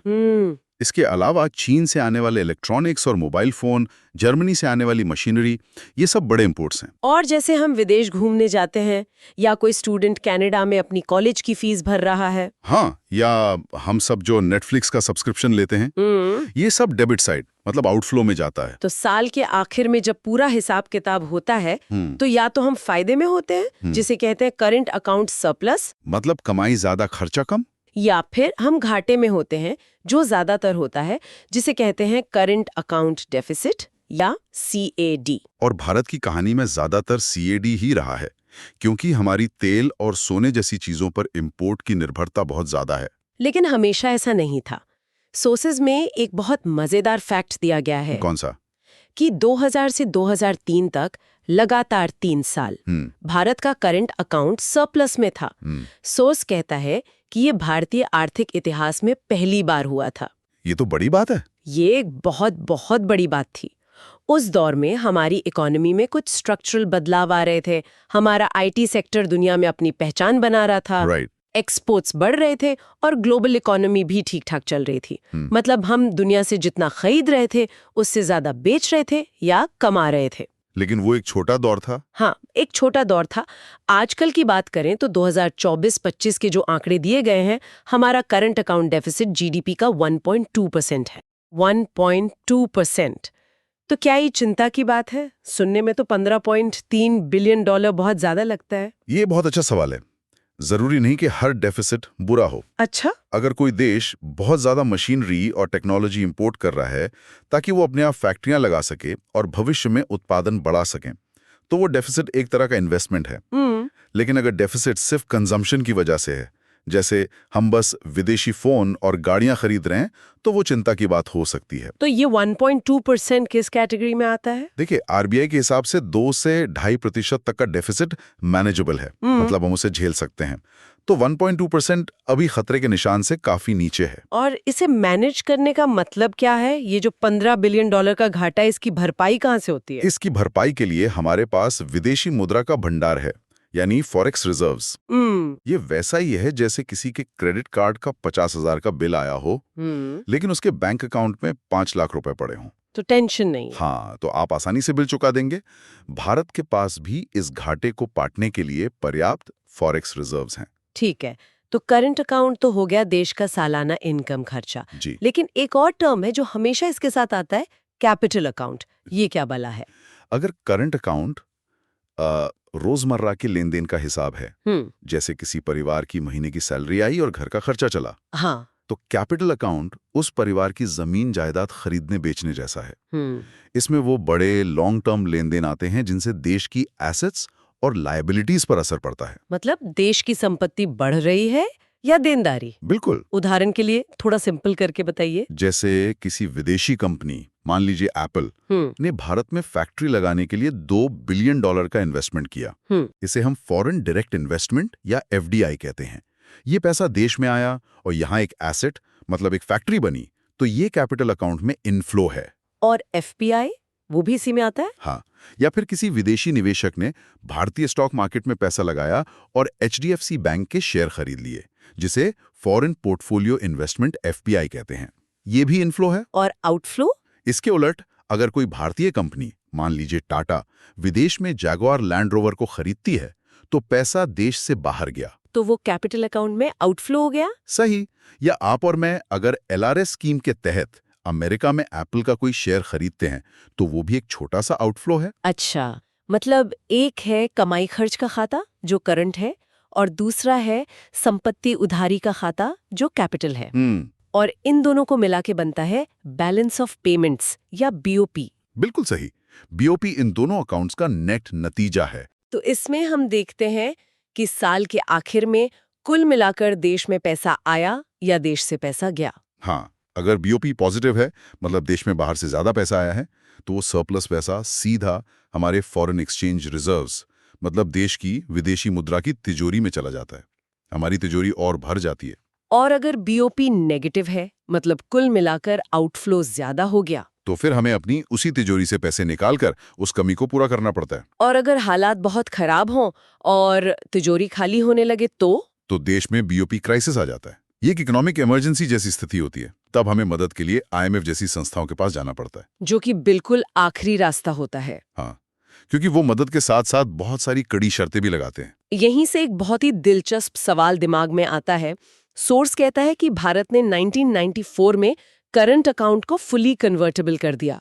इसके अलावा चीन से आने वाले इलेक्ट्रॉनिक्स और मोबाइल फोन, जर्मनी से आने वाली मशीनरी, ये सब बड़े इंपोर्ट्स हैं। और जैसे हम विदेश घूमने जाते हैं या कोई स्टूडेंट कनाडा में अपनी कॉलेज की फीस भर रहा है। हाँ, या हम सब जो नेटफ्लिक्स का सब्सक्रिप्शन लेते हैं, ये सब डेबिट साइड मतलब आउटफ्लो में जाता है। तो साल के आखिर में जब पूरा हिसाब किताब होता है तो या तो हम फायदे में होते हैं, जिसे कहते हैं करंट अकाउंट सरप्लस, मतलब कमाई ज्यादा खर्चा कम, या फिर हम घाटे में होते हैं, जो ज्यादातर होता है, जिसे कहते हैं करंट अकाउंट डेफिसिट या CAD। और भारत की कहानी में ज्यादातर CAD ही रहा है, क्योंकि हमारी तेल और सोने जैसी चीजों पर इंपोर्ट की निर्भरता बहुत ज्यादा है। लेकिन हमेशा ऐसा नहीं था। सोर्सेज में एक बहुत मजेदार फैक्ट दिया गया है। कौन सा? कि 2000 से 2003 तक लगातार 3 साल भारत का करंट अकाउंट सरप्लस में था। सोर्स कहता है कि ये भारतीय आर्थिक इतिहास में पहली बार हुआ था। ये तो बड़ी बात है। ये एक बहुत बहुत बड़ी बात थी। उस दौर में हमारी इकोनॉमी में कुछ स्ट्रक्चरल बदलाव आ रहे थे। हमारा IT सेक्टर दुनिया में अपनी पहचान बना रहा था। एक्सपोर्ट्स बढ़ रहे थे और ग्लोबल इकोनॉमी भी ठीक ठाक चल रही थी। मतलब हम दुनिया से जितना खरीद रहे थे उससे ज्यादा बेच रहे थे या कमा रहे थे। लेकिन वो एक छोटा दौर था। हाँ, एक छोटा दौर था। आजकल की बात करें तो 2024-25 के जो आंकड़े दिए गए हैं, हमारा करंट अकाउंट डेफिसिट GDP का 1.2% है। 1.2%। तो क्या ये चिंता की बात है? सुनने में तो $15.3 बिलियन बहुत ज्यादा लगता है। ये बहुत अच्छा सवाल है। जरूरी नहीं कि हर डेफिसिट बुरा हो। अच्छा? अगर कोई देश बहुत ज्यादा मशीनरी और टेक्नोलॉजी इंपोर्ट कर रहा है ताकि वो अपने आप फैक्ट्रियां लगा सके और भविष्य में उत्पादन बढ़ा सकें, तो वो डेफिसिट एक तरह का इन्वेस्टमेंट है। लेकिन अगर डेफिसिट सिर्फ कंजम्पशन की वजह से है, जैसे हम बस विदेशी फोन और गाड़ियां खरीद रहे हैं, तो वो चिंता की बात हो सकती है। तो ये 1.2% किस कैटेगरी में आता है? देखिए, RBI के हिसाब से 2 से 2.5% तक का डेफिसिट मैनेजेबल है, मतलब हम उसे झेल सकते हैं। तो 1.2% अभी खतरे के निशान से काफी नीचे है। और इसे मैनेज करने का मतलब क्या है? ये जो $15 बिलियन का घाटा है, इसकी भरपाई कहाँ से होती है? इसकी भरपाई के लिए हमारे पास विदेशी मुद्रा का भंडार है, यानी फॉरेक्स रिजर्व्स। ये वैसा ही है जैसे किसी के क्रेडिट कार्ड का 50,000 का बिल आया हो, लेकिन उसके बैंक अकाउंट में 5 लाख रुपए पड़े हों। तो टेंशन नहीं। हाँ, तो आप आसानी से बिल चुका देंगे। भारत के पास भी इस घाटे को पाटने के लिए पर्याप्त फॉरेक्स रिजर्व्स हैं। ठीक है, तो करंट अकाउंट तो हो गया देश का सालाना इनकम खर्चा। जी। लेकिन एक और टर्म है जो हमेशा इसके साथ आता है, कैपिटल अकाउंट। ये क्या भला है? अगर करंट अकाउंट रोजमर्रा के लेन देन का हिसाब है, जैसे किसी परिवार की महीने की सैलरी आई और घर का खर्चा चला, हाँ, तो कैपिटल अकाउंट उस परिवार की जमीन जायदाद खरीदने बेचने जैसा है। इसमें वो बड़े लॉन्ग टर्म लेन देन आते हैं जिनसे देश की एसेट्स और लायबिलिटीज पर असर पड़ता है। मतलब देश की संपत्ति बढ़ रही है या देनदारी? बिल्कुल। उदाहरण के लिए थोड़ा सिंपल करके बताइए। जैसे किसी विदेशी कंपनी, मान लीजिए एप्पल, ने भारत में फैक्ट्री लगाने के लिए $2 बिलियन का इन्वेस्टमेंट किया। इसे हम फॉरेन डायरेक्ट इन्वेस्टमेंट या FDI कहते हैं। ये पैसा देश में आया और यहाँ एक एसेट मतलब एक फैक्ट्री बनी, तो ये कैपिटल अकाउंट में इनफ्लो है। और FPI वो भी इसी में आता है? हाँ, या फिर किसी विदेशी निवेशक ने भारतीय स्टॉक मार्केट में पैसा लगाया और HDFC बैंक के शेयर खरीद लिए, जिसे फॉरेन पोर्टफोलियो इन्वेस्टमेंट FPI कहते हैं। ये भी इनफ्लो है। और आउटफ्लो? इसके उलट अगर कोई भारतीय कंपनी, मान लीजिए टाटा, विदेश में जैगुआर लैंड रोवर को खरीदती है, तो पैसा देश से बाहर गया, तो वो कैपिटल अकाउंट में आउटफ्लो हो गया। सही। या आप और मैं अगर LRS स्कीम के तहत अमेरिका में एप्पल का कोई शेयर खरीदते हैं, तो वो भी एक छोटा सा आउटफ्लो है। अच्छा, मतलब एक है कमाई खर्च का खाता जो करंट है, और दूसरा है संपत्ति उधारी का खाता जो कैपिटल है। और इन दोनों को मिला के बनता है बैलेंस ऑफ पेमेंट्स या BOP। बिल्कुल सही। BOP इन दोनों अकाउंट्स का नेट नतीजा है। तो इसमें हम देखते हैं कि साल के आखिर में कुल मिलाकर देश में पैसा आया या देश से पैसा गया। हाँ, अगर BOP पॉजिटिव है, मतलब देश में बाहर से ज्यादा पैसा आया है, तो वो सरप्लस पैसा सीधा हमारे फॉरेन एक्सचेंज रिजर्व्स, मतलब देश की विदेशी मुद्रा की तिजोरी में चला जाता है। हमारी तिजोरी और भर जाती है। और अगर बीओपी नेगेटिव है, मतलब कुल मिलाकर आउटफ्लो ज्यादा हो गया, तो फिर हमें अपनी उसी तिजोरी से पैसे निकालकर उस कमी को पूरा करना पड़ता है। और अगर हालात बहुत खराब हों और तिजोरी खाली होने लगे तो देश में बीओपी क्राइसिस आ जाता है। ये एक इकोनॉमिक इमरजेंसी जैसी स्थिति होती है। तब हमें मदद के लिए आईएमएफ जैसी संस्थाओं के पास जाना पड़ता है। जो कि बिल्कुल आखिरी रास्ता होता है। हाँ, क्योंकि वो मदद के साथ साथ बहुत सारी कड़ी शर्तें भी लगाते हैं। यहीं से एक बहुत ही दिलचस्प सवाल दिमाग में आता है। सोर्स कहता है कि भारत ने 1994 में करंट अकाउंट को फुली कन्वर्टेबल कर दिया।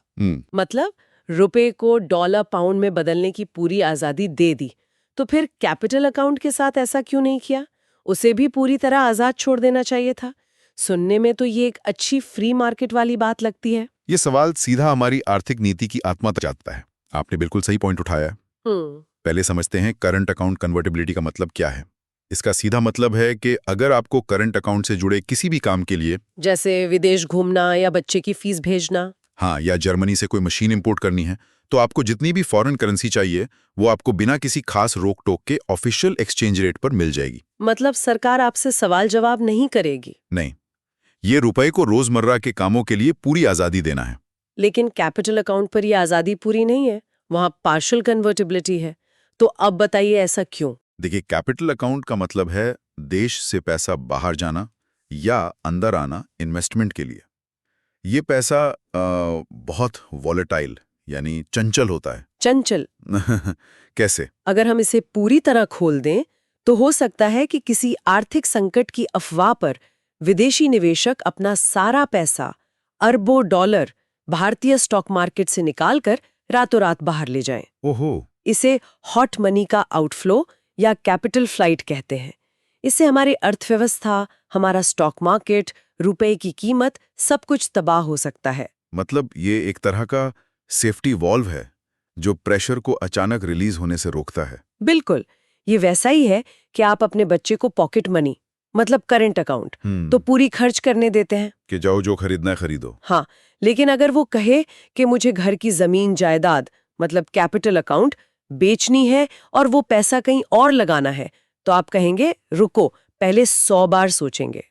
मतलब रुपए को डॉलर पाउंड में बदलने की पूरी आजादी दे दी। तो फिर कैपिटल अकाउंट के साथ ऐसा क्यों नहीं किया? उसे भी पूरी तरह आजाद छोड़ देना चाहिए था। सुनने में तो ये एक अच्छी फ्री मार्केट वाली बात लगती है। ये सवाल सीधा हमारी आर्थिक नीति की आत्मा तक जाता है। आपने बिल्कुल सही पॉइंट उठाया है। पहले समझते हैं करंट अकाउंट कन्वर्टेबिलिटी का मतलब क्या है। इसका सीधा मतलब है कि अगर आपको करंट अकाउंट से जुड़े किसी भी काम के लिए, जैसे विदेश घूमना या बच्चे की फीस भेजना, हाँ, या जर्मनी से कोई मशीन इंपोर्ट करनी है, तो आपको जितनी भी फॉरेन करेंसी चाहिए वो आपको बिना किसी खास रोक टोक के ऑफिशियल एक्सचेंज रेट पर मिल जाएगी। मतलब सरकार आपसे सवाल जवाब नहीं करेगी। नहीं, ये रुपए को रोजमर्रा के कामों के लिए पूरी आजादी देना है। लेकिन कैपिटल अकाउंट पर यह आजादी पूरी नहीं है, वहां पार्शियल कन्वर्टिबिलिटी है। तो अब बताइए ऐसा क्यों? देखिए, कैपिटल अकाउंट का मतलब है देश से पैसा बाहर जाना या अंदर आना इन्वेस्टमेंट के लिए। ये पैसा बहुत वॉलेटाइल यानी चंचल होता है। चंचल कैसे? अगर हम इसे पूरी तरह खोल दें तो हो सकता है कि किसी आर्थिक संकट की अफवाह पर विदेशी निवेशक अपना सारा पैसा, अरबों डॉलर, भारतीय स्टॉक मार्केट से निकालकर रातों रात बाहर ले जाएं। ओहो, इसे हॉट मनी का आउटफ्लो या कैपिटल फ्लाइट कहते हैं। इससे हमारी अर्थव्यवस्था, हमारा स्टॉक मार्केट, रुपए की कीमत सब कुछ तबाह हो सकता है। मतलब ये एक तरह का सेफ्टी वॉल्व है जो प्रेशर को अचानक रिलीज होने से रोकता है। बिल्कुल, ये वैसा ही है कि आप अपने बच्चे को पॉकेट मनी, मतलब करंट अकाउंट, तो पूरी खर्च करने देते हैं कि जाओ जो खरीदना है खरीदो। हाँ, लेकिन अगर वो कहे कि मुझे घर की जमीन जायदाद, मतलब कैपिटल अकाउंट, बेचनी है और वो पैसा कहीं और लगाना है, तो आप कहेंगे रुको, पहले 100 बार सोचेंगे।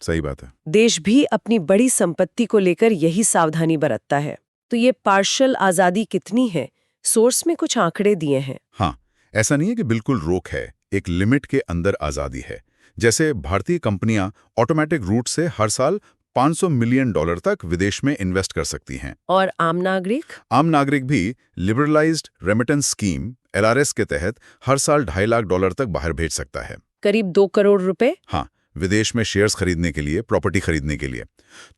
सही बात है। देश भी अपनी बड़ी संपत्ति को लेकर यही सावधानी बरतता है। तो ये पार्शियल आजादी कितनी है? सोर्स में कुछ आंकड़े दिए हैं। हाँ, ऐसा नहीं है कि बिल्कुल रोक है, एक लिमिट के अंदर आजादी है। जैसे भारतीय कंपनियां ऑटोमेटिक रूट से हर साल $500 मिलियन तक विदेश में इन्वेस्ट कर सकती हैं। और आम नागरिक? आम नागरिक भी लिबरलाइज्ड रेमिटेंस स्कीम LRS के तहत हर साल $2.5 लाख तक बाहर भेज सकता है। करीब 2 करोड़ रुपए? हाँ, विदेश में शेयर्स खरीदने के लिए, प्रॉपर्टी खरीदने के लिए।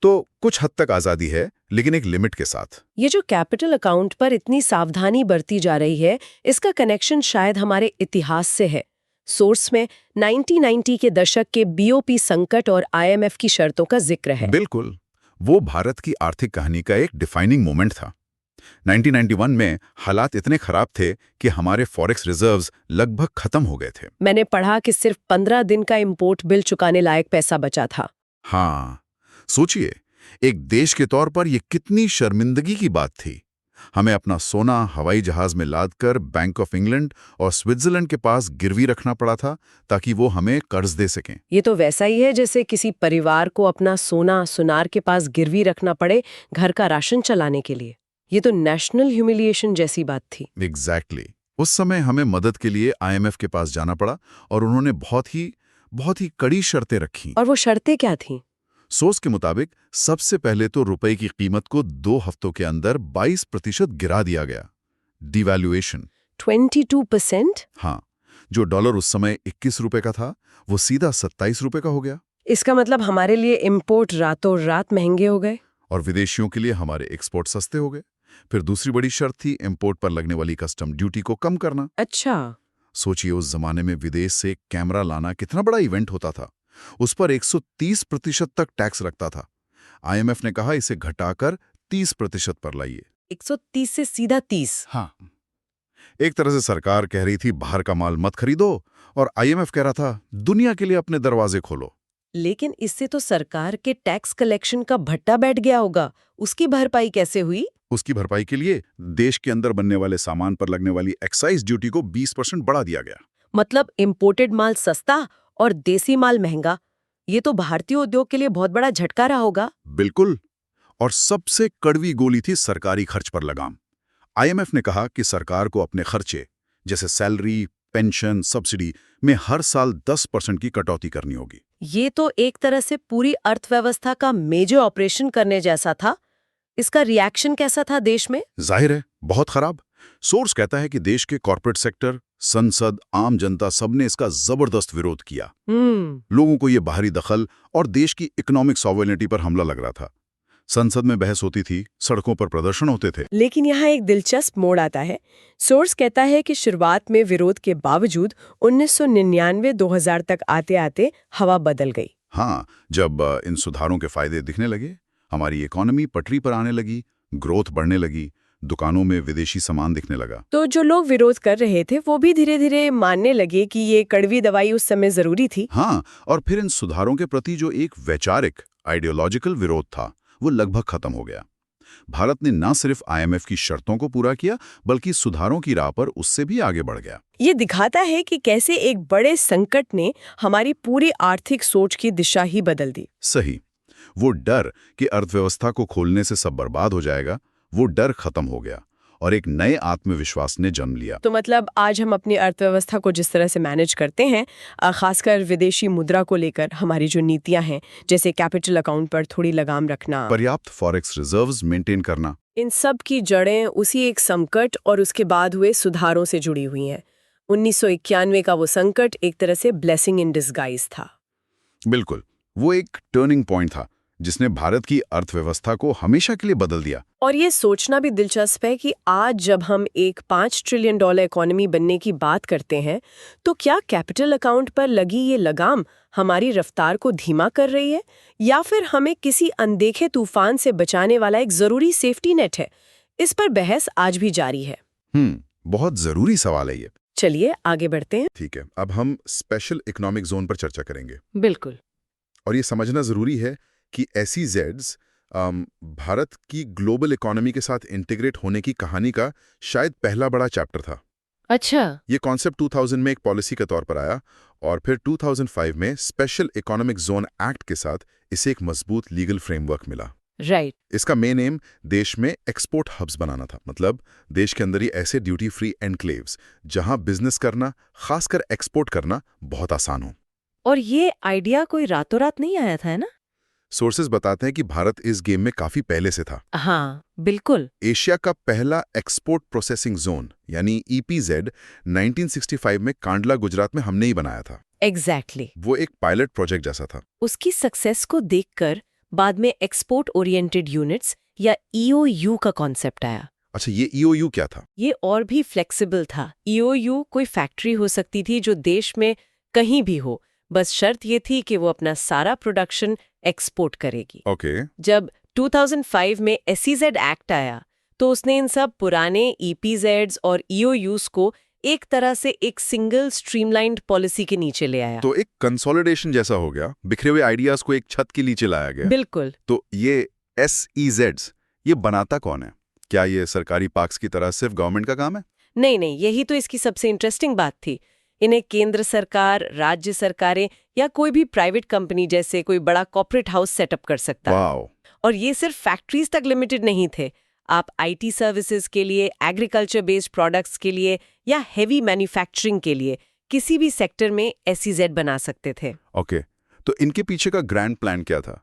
तो कुछ हद तक आजादी है, लेकिन एक लिमिट के साथ। ये जो कैपिटल अकाउंट पर इतनी सावधानी बरती जा रही है, इसका कनेक्शन शायद हमारे इतिहास से है। सोर्स में 1990 के दशक के बीओपी संकट और IMF की शर्तों का जिक्र है। बिल्कुल, वो भारत की आर्थिक कहानी का एक डिफाइनिंग मोमेंट था। 1991 में हालात इतने खराब थे कि हमारे फॉरेक्स रिजर्व्स लगभग खत्म हो गए थे। मैंने पढ़ा कि सिर्फ 15 दिन का इंपोर्ट बिल चुकाने लायक पैसा बचा था। हाँ, सोचिए, एक देश के तौर पर यह कितनी शर्मिंदगी की बात थी। हमें अपना सोना हवाई जहाज में लादकर बैंक ऑफ इंग्लैंड और स्विट्जरलैंड के पास गिरवी रखना पड़ा था ताकि वो हमें कर्ज दे सकें। ये तो वैसा ही है जैसे किसी परिवार को अपना सोना सुनार के पास गिरवी रखना पड़े घर का राशन चलाने के लिए। ये तो नेशनल ह्यूमिलिएशन जैसी बात थी। एग्जैक्टली। उस समय हमें मदद के लिए IMF के पास जाना पड़ा और उन्होंने बहुत ही कड़ी शर्तें रखी। और वो शर्तें क्या थीं? सोर्स के मुताबिक सबसे पहले तो रुपए की कीमत को 2 हफ्तों के अंदर 22% गिरा दिया गया। डिवैल्यूएशन। 22%? हाँ, जो डॉलर उस समय 21 रुपए का था वो सीधा 27 रुपए का हो गया। इसका मतलब हमारे लिए इंपोर्ट रातों रात महंगे हो गए और विदेशियों के लिए हमारे एक्सपोर्ट सस्ते हो गए। फिर दूसरी बड़ी शर्त थी इंपोर्ट पर लगने वाली कस्टम ड्यूटी को कम करना। अच्छा। सोचिए, उस जमाने में विदेश से कैमरा लाना कितना बड़ा इवेंट होता था। उस पर 130% तक टैक्स रखता था। IMF ने कहा इसे घटाकर 30% पर लाइए। 130 से सीधा 30? हाँ, एक तरह से सरकार कह रही थी बाहर का माल मत खरीदो और IMF कह रहा था दुनिया के लिए अपने दरवाजे खोलो। लेकिन इससे तो सरकार के टैक्स कलेक्शन का भट्टा बैठ गया होगा। उसकी भरपाई कैसे हुई? उसकी भरपाई के लिए देश के अंदर बनने वाले सामान पर लगने वाली एक्साइज ड्यूटी को 20% बढ़ा दिया गया। मतलब इंपोर्टेड माल सस्ता और देसी माल महंगा। ये तो भारतीय उद्योग के लिए बहुत बड़ा झटका रहा होगा। बिल्कुल। और सबसे कड़वी गोली थी सरकारी खर्च पर लगाम। आईएमएफ ने कहा कि सरकार को अपने खर्चे जैसे सैलरी, पेंशन, सब्सिडी में हर साल 10% की कटौती करनी होगी। ये तो एक तरह से पूरी अर्थव्यवस्था का मेजर ऑपरेशन करने जैसा था। इसका रिएक्शन कैसा था देश में? जाहिर है, बहुत खराब। सोर्स कहता है कि देश के कॉर्पोरेट सेक्टर, संसद, आम जनता सबने इसका जबरदस्त विरोध किया। लोगों को ये बाहरी दखल और देश की इकोनॉमिक सॉवरेनिटी पर हमला लग रहा था। संसद में बहस होती थी, सड़कों पर प्रदर्शन होते थे। लेकिन यहाँ एक दिलचस्प मोड़ आता है। सोर्स कहता है कि शुरुआत में विरोध के बावजूद 1999-2000 तक आते आते हवा बदल गई। हाँ, जब इन सुधारों के फायदे दिखने लगे, हमारी इकोनॉमी पटरी पर आने लगी, ग्रोथ बढ़ने लगी, दुकानों में विदेशी सामान दिखने लगा। तो जो लोग विरोध कर रहे थे वो भी धीरे धीरे मानने लगे कि ये कड़वी दवाई उस समय जरूरी थी। हाँ, और फिर इन सुधारों के प्रति जो एक वैचारिक आइडियोलॉजिकल विरोध था वो लगभग खत्म हो गया। भारत ने न सिर्फ आईएमएफ की शर्तों को पूरा किया, बल्कि सुधारों की राह पर उससे भी आगे बढ़ गया। ये दिखाता है कि कैसे एक बड़े संकट ने हमारी पूरी आर्थिक सोच की दिशा ही बदल दी। सही। वो डर कि अर्थव्यवस्था को खोलने से सब बर्बाद हो जाएगा, वो डर खत्म हो गया और एक नए आत्मविश्वास ने जन्म लिया। तो मतलब आज हम अपनी अर्थव्यवस्था को जिस तरह से मैनेज करते हैं, खासकर विदेशी मुद्रा को लेकर हमारी जो नीतियां हैं, जैसे कैपिटल अकाउंट पर थोड़ी लगाम रखना, पर्याप्त फॉरेक्स रिजर्व्स मेंटेन करना, इन सब की जड़ें उसी एक संकट और उसके बाद हुए सुधारों से जुड़ी हुई हैं। 1991 का वो संकट एक तरह से ब्लेसिंग इन डिस्गाइज था। बिल्कुल, वो एक टर्निंग पॉइंट था जिसने भारत की अर्थव्यवस्था को हमेशा के लिए बदल दिया। और ये सोचना भी दिलचस्प है कि आज जब हम एक $5 ट्रिलियन इकोनॉमी बनने की बात करते हैं, तो क्या कैपिटल अकाउंट पर लगी ये लगाम हमारी रफ्तार को धीमा कर रही है, या फिर हमें किसी अनदेखे तूफान से बचाने वाला एक जरूरी सेफ्टी नेट है? इस पर बहस आज भी जारी है। बहुत जरूरी सवाल है ये। चलिए आगे बढ़ते हैं। ठीक है, अब हम स्पेशल इकोनॉमिक जोन पर चर्चा करेंगे। बिल्कुल। और ये समझना जरूरी है कि SEZs भारत की ग्लोबल इकोनॉमी के साथ इंटीग्रेट होने की कहानी का शायद पहला बड़ा चैप्टर था। अच्छा। ये कॉन्सेप्ट 2000 में एक पॉलिसी के तौर पर आया और फिर 2005 में स्पेशल इकोनॉमिक जोन एक्ट के साथ इसे एक मजबूत लीगल फ्रेमवर्क मिला। राइट। इसका मेन एम देश में एक्सपोर्ट हब्स बनाना था, मतलब देश के अंदर ही ऐसे ड्यूटी फ्री एनक्लेव्स जहां बिजनेस करना, खासकर एक्सपोर्ट करना बहुत आसान हो। और ये आइडिया कोई रातों रात नहीं आया था, है ना? सोर्सेज बताते हैं कि भारत इस गेम में काफी पहले से था। हाँ, बिल्कुल। एशिया का पहला एक्सपोर्ट प्रोसेसिंग जोन यानी EPZ 1965 में कांडला, गुजरात में हमने ही बनाया था। एग्जैक्टली। वो एक पायलट प्रोजेक्ट जैसा था। उसकी सक्सेस को देखकर बाद में एक्सपोर्ट ओरिएंटेड यूनिट्स या EOU का कॉन्सेप्ट आया। अच्छा, ये EOU क्या था? ये और भी फ्लेक्सिबल था। EOU कोई फैक्ट्री हो सकती थी जो देश में कहीं भी हो, बस शर्त ये थी कि वो अपना सारा प्रोडक्शन एक्सपोर्ट करेगी। ओके। जब 2005 में SEZ एक्ट आया तो उसने इन सब पुराने EPZs और EOUs को एक तरह से एक सिंगल स्ट्रीमलाइंड पॉलिसी के नीचे ले आया। तो एक कंसोलिडेशन जैसा हो गया, बिखरे हुए आइडियाज को एक छत के नीचे लाया गया। बिल्कुल। तो ये SEZs ये बनाता कौन है? क्या ये सरकारी पार्क्स की तरह सिर्फ गवर्नमेंट का काम है? नहीं, यही तो इसकी सबसे इंटरेस्टिंग बात थी। इन्हें केंद्र सरकार, राज्य सरकारें या कोई भी प्राइवेट कंपनी जैसे कोई बड़ा कॉर्पोरेट हाउस सेटअप कर सकता है। और ये सिर्फ फैक्ट्रीज तक लिमिटेड नहीं थे। आप IT सर्विसेज के लिए, एग्रीकल्चर बेस्ड प्रोडक्ट्स के लिए या हेवी मैन्युफैक्चरिंग के लिए किसी भी सेक्टर में SEZ बना सकते थे। ओके, तो इनके पीछे का ग्रैंड प्लान क्या था?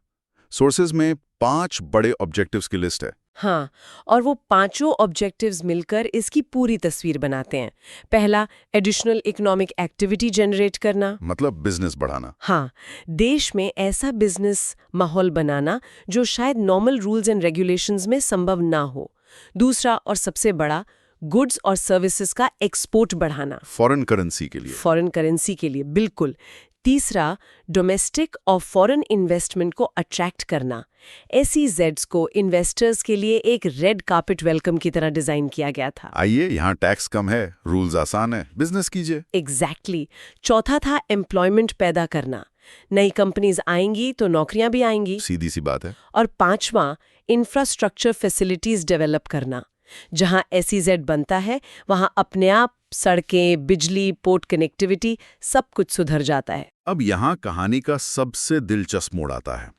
सोर्सेज में 5 बड़े ऑब्जेक्टिव्स की लिस्ट है। हाँ, और वो पांचों ऑब्जेक्टिव्स मिलकर इसकी पूरी तस्वीर बनाते हैं। पहला, एडिशनल इकोनॉमिक एक्टिविटी जनरेट करना, मतलब बिजनेस बढ़ाना। हाँ, देश में ऐसा बिजनेस माहौल बनाना जो शायद नॉर्मल रूल्स एंड रेगुलेशंस में संभव ना हो। दूसरा और सबसे बड़ा, गुड्स और सर्विसेज का एक्सपोर्ट बढ़ाना, फॉरेन करेंसी के लिए। फॉरेन करेंसी के लिए, बिल्कुल। तीसरा, डोमेस्टिक और फॉरेन इन्वेस्टमेंट को अट्रैक्ट करना। SEZs को इन्वेस्टर्स के लिए एक रेड कार्पेट वेलकम की तरह डिजाइन किया गया था। आइए, यहाँ टैक्स कम है, रूल्स आसान है, बिजनेस कीजिए। एग्जैक्टली। चौथा था एम्प्लॉयमेंट पैदा करना। नई कंपनीज आएंगी तो नौकरियां भी आएंगी, सीधी सी बात है। और पांचवा, इंफ्रास्ट्रक्चर फैसिलिटीज डेवलप करना। जहां SEZ बनता है वहां अपने आप सड़कें, बिजली, पोर्ट कनेक्टिविटी सब कुछ सुधर जाता है। अब यहाँ कहानी का सबसे दिलचस्प मोड़ आता है।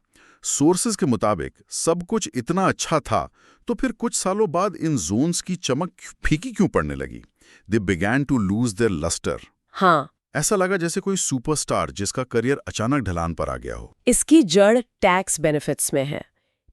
सोर्सेज के मुताबिक सब कुछ इतना अच्छा था, तो फिर कुछ सालों बाद इन जोन्स की चमक फीकी क्यों पड़ने लगी? They began to lose their lustre. हाँ, ऐसा लगा जैसे कोई सुपरस्टार जिसका करियर अचानक ढलान पर आ गया हो। इसकी जड़ टैक्स बेनिफिट्स में है।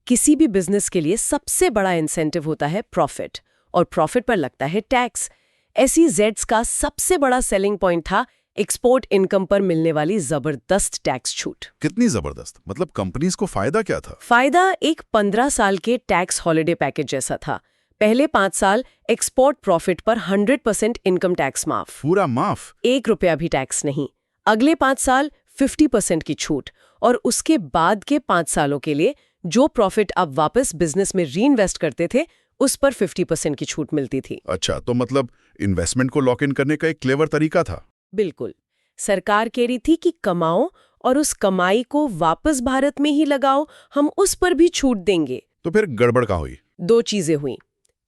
किसी भी बिजनेस के लिए सबसे बड़ा इंसेंटिव होता है प्रॉफिट, और प्रॉफिट पर लगता है टैक्स। SEZs का सबसे बड़ा सेलिंग पॉइंट था एक्सपोर्ट इनकम पर मिलने वाली जबरदस्त टैक्स छूट। कितनी जबरदस्त? मतलब कंपनीज को फायदा क्या था? फायदा एक 15 साल के टैक्स हॉलिडे पैकेज जैसा था। पहले 5 साल एक्सपोर्ट प्रॉफिट पर 100% इनकम टैक्स माफ। पूरा माफ? 1 रुपया भी टैक्स नहीं। अगले 5 साल 50% की छूट, और उसके बाद के 5 सालों के लिए जो प्रॉफिट आप वापस बिजनेस में रीइन्वेस्ट करते थे, उस पर 50% की छूट मिलती थी। अच्छा, तो मतलब इन्वेस्टमेंट को लॉक इन करने का एक क्लेवर तरीका था। बिल्कुल। सरकार कह रही थी कि कमाओ और उस कमाई को वापस भारत में ही लगाओ, हम उस पर भी छूट देंगे। तो फिर गड़बड़ का हुई? 2 चीजें हुई।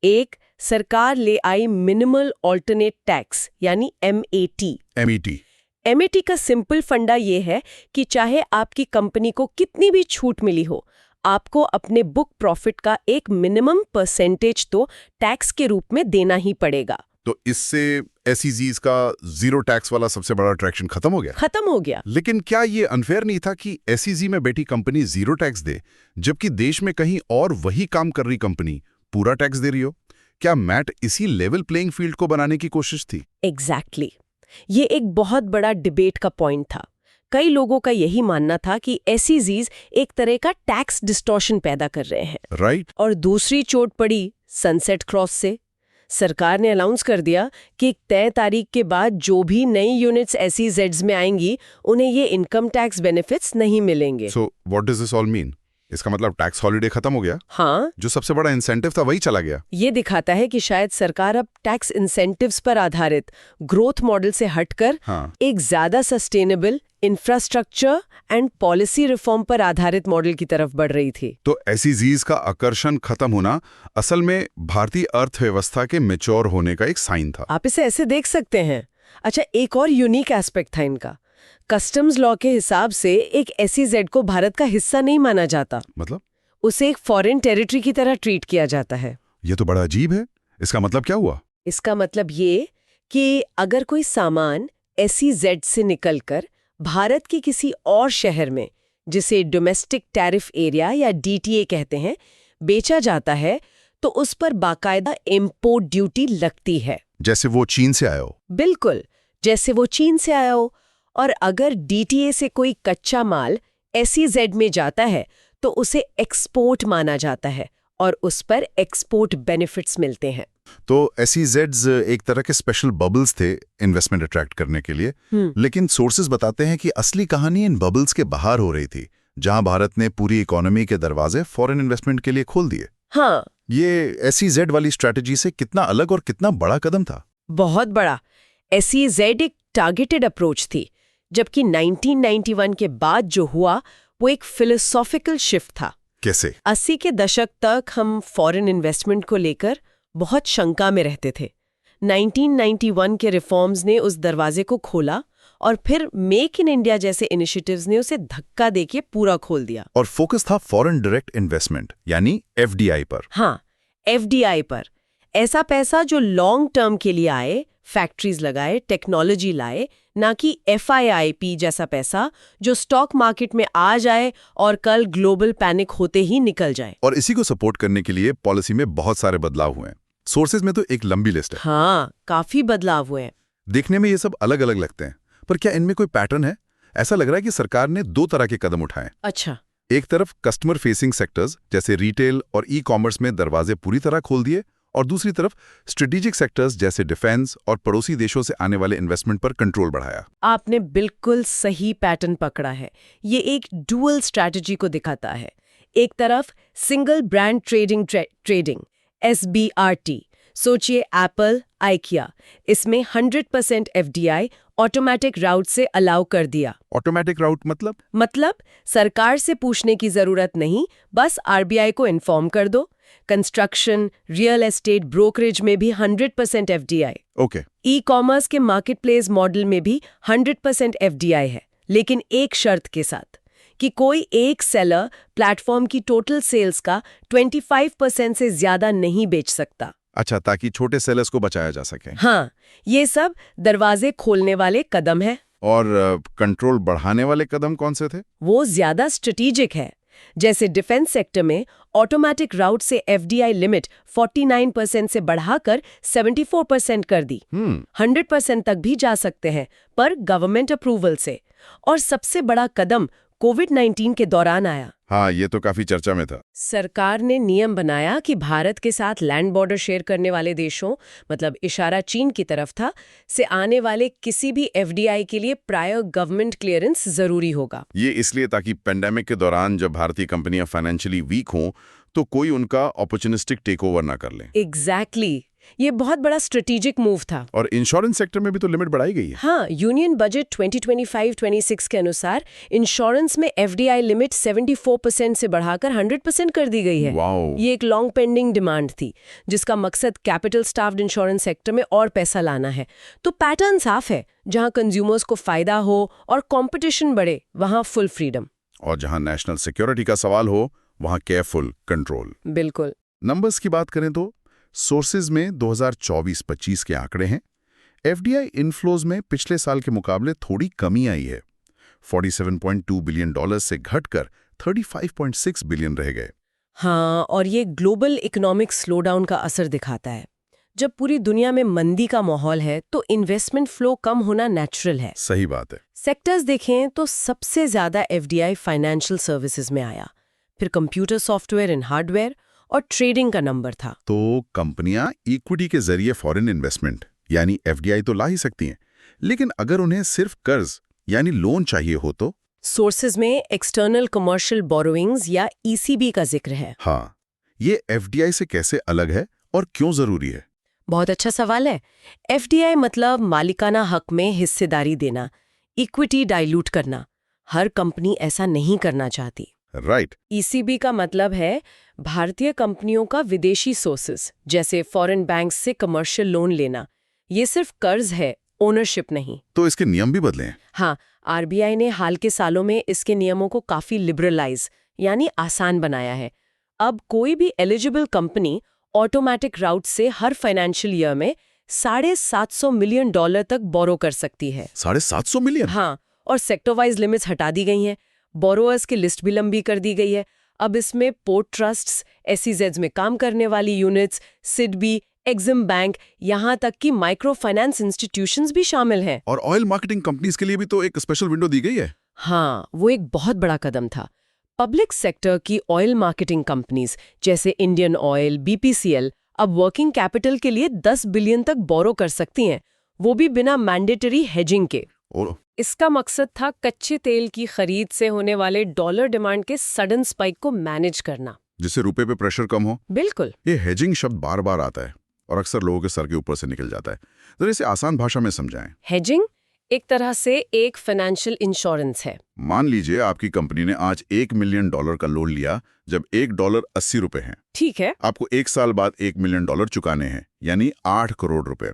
एक, सरकार ले आई मिनिमल ऑल्टरनेट टैक्स यानी MAT। MAT का सिंपल फंडा ये है कि चाहे आपकी कंपनी को कितनी भी छूट मिली हो, आपको अपने बुक प्रॉफिट का एक मिनिमम परसेंटेज तो टैक्स के रूप में देना ही पड़ेगा। तो इससे SEZs का जीरो टैक्स वाला सबसे बड़ा अट्रैक्शन खत्म हो गया? खत्म हो गया। लेकिन क्या ये अनफेयर नहीं था कि SEZ में बैठी कंपनी जीरो टैक्स दे, जबकि देश में कहीं और वही काम कर रही कंपनी पूरा टैक्स दे रही हो? क्या मैट इसी लेवल प्लेइंग फील्ड को बनाने की कोशिश थी? एग्जैक्टली। ये एक बहुत बड़ा डिबेट का पॉइंट था। कई लोगों का यही मानना था कि SEZs एक तरह का टैक्स डिस्टॉर्शन पैदा कर रहे हैं। राइट। और दूसरी चोट पड़ी सनसेट क्रॉस से। सरकार ने अनाउंस कर दिया कि एक तय तारीख के बाद जो भी नई यूनिट्स SEZs में आएंगी, उन्हें ये इनकम टैक्स बेनिफिट्स नहीं मिलेंगे। So what does this all mean? इसका मतलब टैक्स हॉलिडे खत्म हो गया? हाँ, जो सबसे बड़ा इंसेंटिव था वही चला गया। ये दिखाता है कि शायद सरकार अब टैक्स इंसेंटिव्स पर आधारित ग्रोथ मॉडल से हटकर एक ज्यादा sustainable infrastructure and policy reform पर आधारित मॉडल की तरफ बढ़ रही थी। तो SEZs का आकर्षण खत्म होना असल में भारतीय अर्थव्यवस्था के मैच्योर होने का एक साइन था। आप इसे ऐसे देख सकते हैं। अच्छा, एक और यूनिक एस्पेक्ट था इनका। कस्टम्स लॉ के हिसाब से एक SEZ को भारत का हिस्सा नहीं माना जाता। मतलब? उसे एक फॉरेन टेरिटरी की तरह ट्रीट किया जाता है। ये तो बड़ा अजीब है। इसका मतलब क्या हुआ? इसका मतलब ये कि अगर कोई सामान SEZ से निकलकर भारत के किसी और शहर में, जिसे डोमेस्टिक टैरिफ एरिया या DTA कहते हैं, बेचा जाता है, तो उस पर बाकायदा इम्पोर्ट ड्यूटी लगती है। जैसे वो चीन से आया हो? बिल्कुल, जैसे वो चीन से आया हो। और अगर DTA से कोई कच्चा माल SEZ में जाता है, तो उसे एक्सपोर्ट माना जाता है और उस पर एक्सपोर्ट बेनिफिट्स मिलते हैं। तो SEZs एक तरह के स्पेशल बबल्स थे इन्वेस्टमेंट अट्रैक्ट करने के लिए। लेकिन सोर्सेज बताते हैं कि असली कहानी इन बबल्स के बाहर हो रही थी, जहां भारत ने पूरी इकोनॉमी के दरवाजे फॉरेन इन्वेस्टमेंट के लिए खोल दिए। हाँ, ये SEZ वाली स्ट्रैटेजी से कितना अलग और कितना बड़ा कदम था? बहुत बड़ा। SEZ एक टारगेटेड अप्रोच थी, जबकि 1991 के बाद जो हुआ वो एक फिलोसॉफिकल शिफ्ट था। कैसे? 80 के दशक तक हम फॉरेन इन्वेस्टमेंट को लेकर बहुत शंका में रहते थे। 1991 के रिफॉर्म्स ने उस दरवाजे को खोला, और फिर मेक इन इंडिया जैसे इनिशिएटिव्स ने उसे धक्का देके पूरा खोल दिया। और फोकस था फॉरेन डायरेक्ट इन्वेस्टमेंट यानी FDI पर। हाँ, FDI पर। ऐसा पैसा जो लॉन्ग टर्म के लिए आए, फैक्ट्रीज लगाए, टेक्नोलॉजी लाए, ना कि FIIP जैसा पैसा जो स्टॉक मार्केट में आ जाए और कल ग्लोबल पैनिक होते ही निकल जाए। और इसी को सपोर्ट करने के लिए पॉलिसी में बहुत सारे बदलाव हुए हैं। सोर्सेज में तो एक लंबी लिस्ट है। हाँ, काफी बदलाव हुए हैं। देखने में ये सब अलग अलग लगते हैं, पर क्या इनमें कोई पैटर्न है? ऐसा लग रहा है कि सरकार ने 2 तरह के कदम उठाए। अच्छा। एक तरफ कस्टमर फेसिंग सेक्टर्स जैसे रिटेल और ई-कॉमर्स में दरवाजे पूरी तरह खोल दिए, और दूसरी तरफ स्ट्रेटेजिक सेक्टर्स जैसे डिफेंस और पड़ोसी देशों से आने वाले इन्वेस्टमेंट पर कंट्रोल बढ़ाया। आपने बिल्कुल सही पैटर्न पकड़ा है। ये एक डुअल स्ट्रैटेजी को दिखाता है। एक तरफ सिंगल ब्रांड ट्रेडिंग SBRT, सोचिए एप्पल, आइकिया, इसमें 100% FDI ऑटोमेटिक राउट से अलाउ कर दिया। ऑटोमेटिक राउट मतलब सरकार से पूछने की जरूरत नहीं, बस RBI को इन्फॉर्म कर दो। कंस्ट्रक्शन, रियल एस्टेट, ब्रोकरेज में भी 100% FDI। ओके। ई-कॉमर्स के मार्केटप्लेस मॉडल में भी 100% FDI है। लेकिन एक शर्त के साथ कि कोई एक सेलर प्लेटफॉर्म की टोटल सेल्स का 25% से ज्यादा नहीं बेच सकता। अच्छा, ताकि छोटे सेलर्स को बचाया जा सके। हाँ, ये सब दरवाजे खोलने वाले कदम है। और कंट्रोल बढ़ाने वाले कदम कौन से थे? वो ज्यादा स्ट्रेटेजिक है। जैसे डिफेंस सेक्टर में ऑटोमेटिक राउट से एफडीआई लिमिट 49% से बढ़ाकर 74% कर दी। 100% तक भी जा सकते हैं, पर गवर्नमेंट अप्रूवल से। और सबसे बड़ा कदम कोविड-19 के दौरान आया। हाँ, ये तो काफी चर्चा में था। सरकार ने नियम बनाया कि भारत के साथ लैंड बॉर्डर शेयर करने वाले देशों, मतलब इशारा चीन की तरफ था, से आने वाले किसी भी एफडीआई के लिए प्रायर गवर्नमेंट क्लियरेंस जरूरी होगा। ये इसलिए ताकि पेंडेमिक के दौरान जब भारतीय कंपनियां फाइनेंशियली वीक हों तो कोई उनका अपॉर्चुनिस्टिक टेक ओवर ना कर लें। एग्जैक्टली, ये बहुत बड़ा स्ट्रेटेजिक मूव था। और इंश्योरेंस सेक्टर में भी तो लिमिट बढ़ाई गई है। हाँ, यूनियन बजट 2025-26 के अनुसार इंश्योरेंस में एफडीआई लिमिट 74% से बढ़ाकर 100% कर दी गई है। वाओ। ये एक लॉन्ग पेंडिंग डिमांड थी, जिसका मकसद कैपिटल स्टाफ्ड इंश्योरेंस सेक्टर में और पैसा लाना है। तो पैटर्न साफ है, जहां कंज्यूमर्स को फायदा हो और कंपटीशन बढ़े, वहां फुल फ्रीडम। और जहां नेशनल सिक्योरिटी का सवाल हो, वहां केयरफुल कंट्रोल। बिल्कुल। नंबर्स की बात करें तो सोर्सेज में 2024-25 के आंकड़े हैं। एफडीआई इनफ्लोज में पिछले साल के मुकाबले थोड़ी कमी आई है। $47.2 बिलियन से घटकर 35.6 बिलियन रह गए। हाँ, और ये ग्लोबल इकोनॉमिक स्लोडाउन का असर दिखाता है। जब पूरी दुनिया में मंदी का माहौल है तो इन्वेस्टमेंट फ्लो कम होना नेचुरल है। सही बात है। सेक्टर्स देखें तो सबसे ज्यादा एफडीआई फाइनेंशियल सर्विसेज में आया, फिर कंप्यूटर सॉफ्टवेयर एंड हार्डवेयर और ट्रेडिंग का नंबर था। तो कंपनियां इक्विटी के जरिए फॉरेन इन्वेस्टमेंट यानी एफडीआई तो ला ही सकती हैं, लेकिन अगर उन्हें सिर्फ कर्ज यानी लोन चाहिए हो तो सोर्सेज में एक्सटर्नल कमर्शियल बोरोइंग्स या ईसीबी का जिक्र है। हाँ, ये एफडीआई से कैसे अलग है और क्यों जरूरी है? बहुत अच्छा सवाल है। एफडीआई मतलब मालिकाना हक में हिस्सेदारी देना, इक्विटी डाइल्यूट करना। हर कंपनी ऐसा नहीं करना चाहती। राइट। ईसीबी का मतलब है भारतीय कंपनियों का विदेशी सोर्सेस, जैसे फॉरेन बैंक्स से कमर्शियल लोन लेना। ये सिर्फ कर्ज है, ओनरशिप नहीं। तो इसके नियम भी बदले हैं? हाँ, आरबीआई ने हाल के सालों में इसके नियमों को काफी लिबरलाइज यानी आसान बनाया है। अब कोई भी एलिजिबल कंपनी ऑटोमेटिक राउट से हर फाइनेंशियल ईयर में $750 मिलियन तक बोरो कर सकती है। 750 मिलियन? हाँ, और सेक्टर वाइज लिमिट्स हटा दी गई हैं। बोरोअर्स की लिस्ट भी लंबी कर दी गई है। अब इसमें पोर्ट ट्रस्ट्स, एसईजेड्स में काम करने वाली यूनिट्स, सिडबी, एक्सिम बैंक, यहाँ तक कि माइक्रो फाइनेंस इंस्टीट्यूशंस भी शामिल हैं। और ऑयल मार्केटिंग कंपनीज के लिए भी तो एक स्पेशल विंडो दी गई है। हाँ, वो एक बहुत बड़ा कदम था। पब्लिक सेक्टर की ऑयल मार्केटिंग कंपनीज जैसे इंडियन ऑयल, बीपीसीएल अब वर्किंग कैपिटल के लिए 10 बिलियन तक बोरो कर सकती हैं, वो भी बिना मैंडेटरी हेजिंग के। इसका मकसद था कच्चे तेल की खरीद से होने वाले डॉलर डिमांड के सडन स्पाइक को मैनेज करना, जिससे रुपए पे प्रेशर कम हो। बिल्कुल। ये हेजिंग शब्द बार बार आता है और अक्सर लोगों के सर के ऊपर से निकल जाता है। जरा इसे आसान भाषा में समझाएं। हेजिंग एक तरह से एक फाइनेंशियल इंश्योरेंस है। मान लीजिए आपकी कंपनी ने आज $1 मिलियन का लोन लिया जब $1 80 है। ठीक है। आपको 1 साल बाद $1 मिलियन चुकाने हैं, यानी 8 करोड़ रुपए।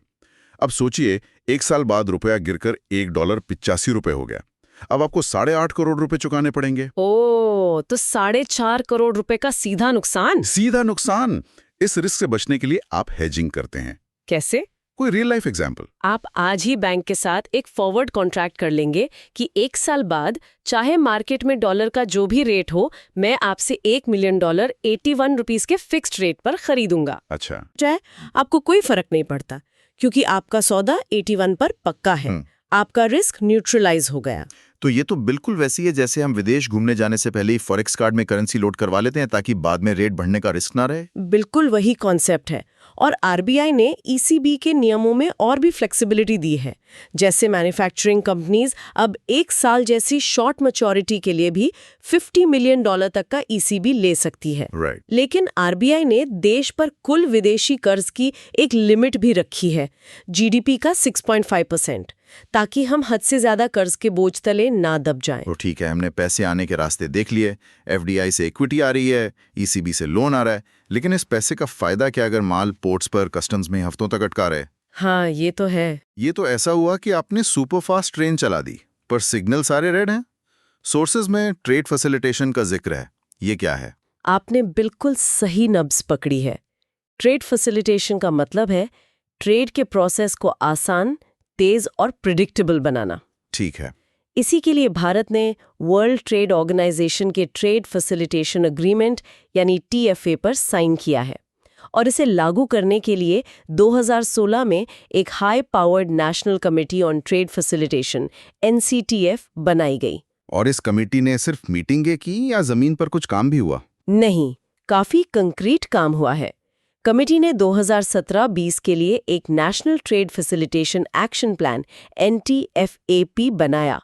अब सोचिए 1 साल बाद रुपया गिरकर $1.85 हो गया। अब आपको 8.5 करोड़ रुपए चुकाने पड़ेंगे। ओ, तो 4.5 करोड़ रुपए का सीधा नुकसान। सीधा नुकसान। इस रिस्क से बचने के लिए आप हेजिंग करते हैं। कैसे? कोई रियल लाइफ एग्जांपल। आप आज ही बैंक के साथ एक फॉरवर्ड कॉन्ट्रैक्ट कर लेंगे कि 1 साल बाद चाहे मार्केट में डॉलर का जो भी रेट हो, मैं आपसे $1 मिलियन 81 रुपीस के फिक्स्ड रेट पर खरीदूंगा। अच्छा। चाहे आपको कोई फर्क नहीं पड़ता, क्योंकि आपका सौदा 81 पर पक्का है। आपका रिस्क न्यूट्रलाइज हो गया। तो ये तो बिल्कुल वैसी है जैसे हम विदेश घूमने जाने से पहले ही फॉरेक्स कार्ड में करेंसी लोड करवा लेते हैं ताकि बाद में रेट बढ़ने का रिस्क ना रहे। बिल्कुल वही कॉन्सेप्ट है। और आरबीआई ने ईसीबी के नियमों में और भी फ्लेक्सिबिलिटी दी है। जैसे मैन्युफैक्चरिंग कंपनीज अब 1 साल जैसी शॉर्ट मैच्योरिटी के लिए भी $50 मिलियन तक का ईसीबी ले सकती है। लेकिन आरबीआई ने देश पर कुल विदेशी कर्ज की एक लिमिट भी रखी है, जीडीपी का 6.5%, ताकि हम हद से ज्यादा कर्ज के बोझ तले ना दब जाएं। तो ठीक है, हमने पैसे आने के रास्ते देख लिए। एफडीआई से इक्विटी आ रही है, ईसीबी से लोन आ रहा है, लेकिन इस पैसे का फायदा क्या अगर माल पोर्ट्स पर कस्टम्स में हफ्तों तक अटका रहे? हाँ, ये तो है। ये तो ऐसा हुआ कि आपने सुपरफास्ट ट्रेन चला दी, पर सिग्नल सारे रेड हैं। सोर्सेज में ट्रेड फैसिलिटेशन का जिक्र है, ये क्या है? आपने बिल्कुल सही नब्ज पकड़ी है। ट्रेड फैसिलिटेशन का मतलब है ट्रेड के प्रोसेस को आसान, तेज और प्रिडिक्टेबल बनाना। ठीक है। इसी के लिए भारत ने वर्ल्ड ट्रेड ऑर्गेनाइजेशन के ट्रेड फैसिलिटेशन एग्रीमेंट यानी TFA पर साइन किया है और इसे लागू करने के लिए 2016 में एक high powered national committee on trade facilitation NCTF बनाई गई। और इस कमेटी ने सिर्फ मीटिंगें की या जमीन पर कुछ काम भी हुआ? नहीं, काफी कंक्रीट काम हुआ है। कमेटी ने 2017-20 के लिए एक national trade facilitation action plan NTFAP बनाया।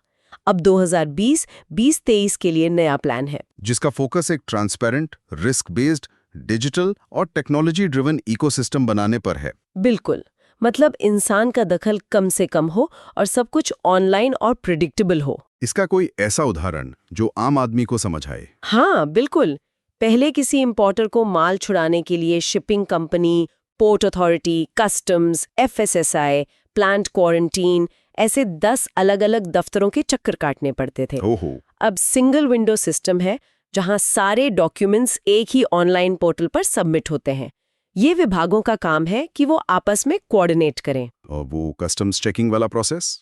अब 2020-23 के लिए नया प्लान है, जिसका फोकस एक ट्रांसपेरेंट, रिस्क बेस्ड, डिजिटल और टेक्नोलॉजी ड्रिवन इकोसिस्टम बनाने पर है। बिल्कुल, मतलब इंसान का दखल कम से कम हो और सब कुछ ऑनलाइन और प्रिडिक्टेबल हो। इसका कोई ऐसा उदाहरण जो आम आदमी को समझ आए? हाँ, बिल्कुल। पहले किसी इंपोर्टर को माल छुड़ाने के लिए shipping company, port authority, customs, FSSI, plant quarantine ऐसे 10 अलग-अलग दफ्तरों के चक्कर काटने पड़ते थे। ओहो। अब सिंगल विंडो सिस्टम है जहां सारे डॉक्यूमेंट्स एक ही ऑनलाइन पोर्टल पर सबमिट होते हैं। ये विभागों का काम है कि वो आपस में कोऑर्डिनेट करें। और वो कस्टम्स चेकिंग वाला प्रोसेस?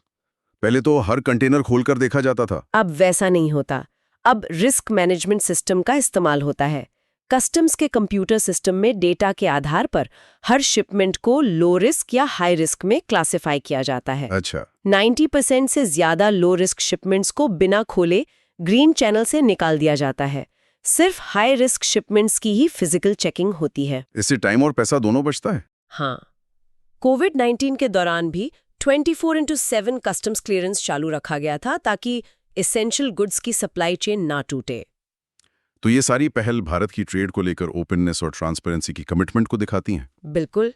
पहले तो हर कंटेनर खोलकर देखा जाता था। अब वैसा नहीं होता। अब रिस्क मैनेजमेंट सिस्टम का इस्तेमाल होता है। कस्टम्स के कंप्यूटर सिस्टम में डेटा के आधार पर हर शिपमेंट को लो रिस्क या हाई रिस्क में क्लासिफाई किया जाता है। अच्छा। 90% से ज्यादा लो रिस्क शिपमेंट्स को बिना खोले ग्रीन चैनल से निकाल दिया जाता है। सिर्फ हाई रिस्क शिपमेंट्स की ही फिजिकल चेकिंग होती है। इससे टाइम और पैसा दोनों बचता है। हाँ, कोविड-19 के दौरान भी 24/7 कस्टम्स क्लियरेंस चालू रखा गया था ताकि एसेंशियल गुड्स की सप्लाई चेन ना टूटे। तो ये सारी पहल भारत की ट्रेड को लेकर ओपननेस और ट्रांसपेरेंसी की कमिटमेंट को दिखाती हैं। बिल्कुल।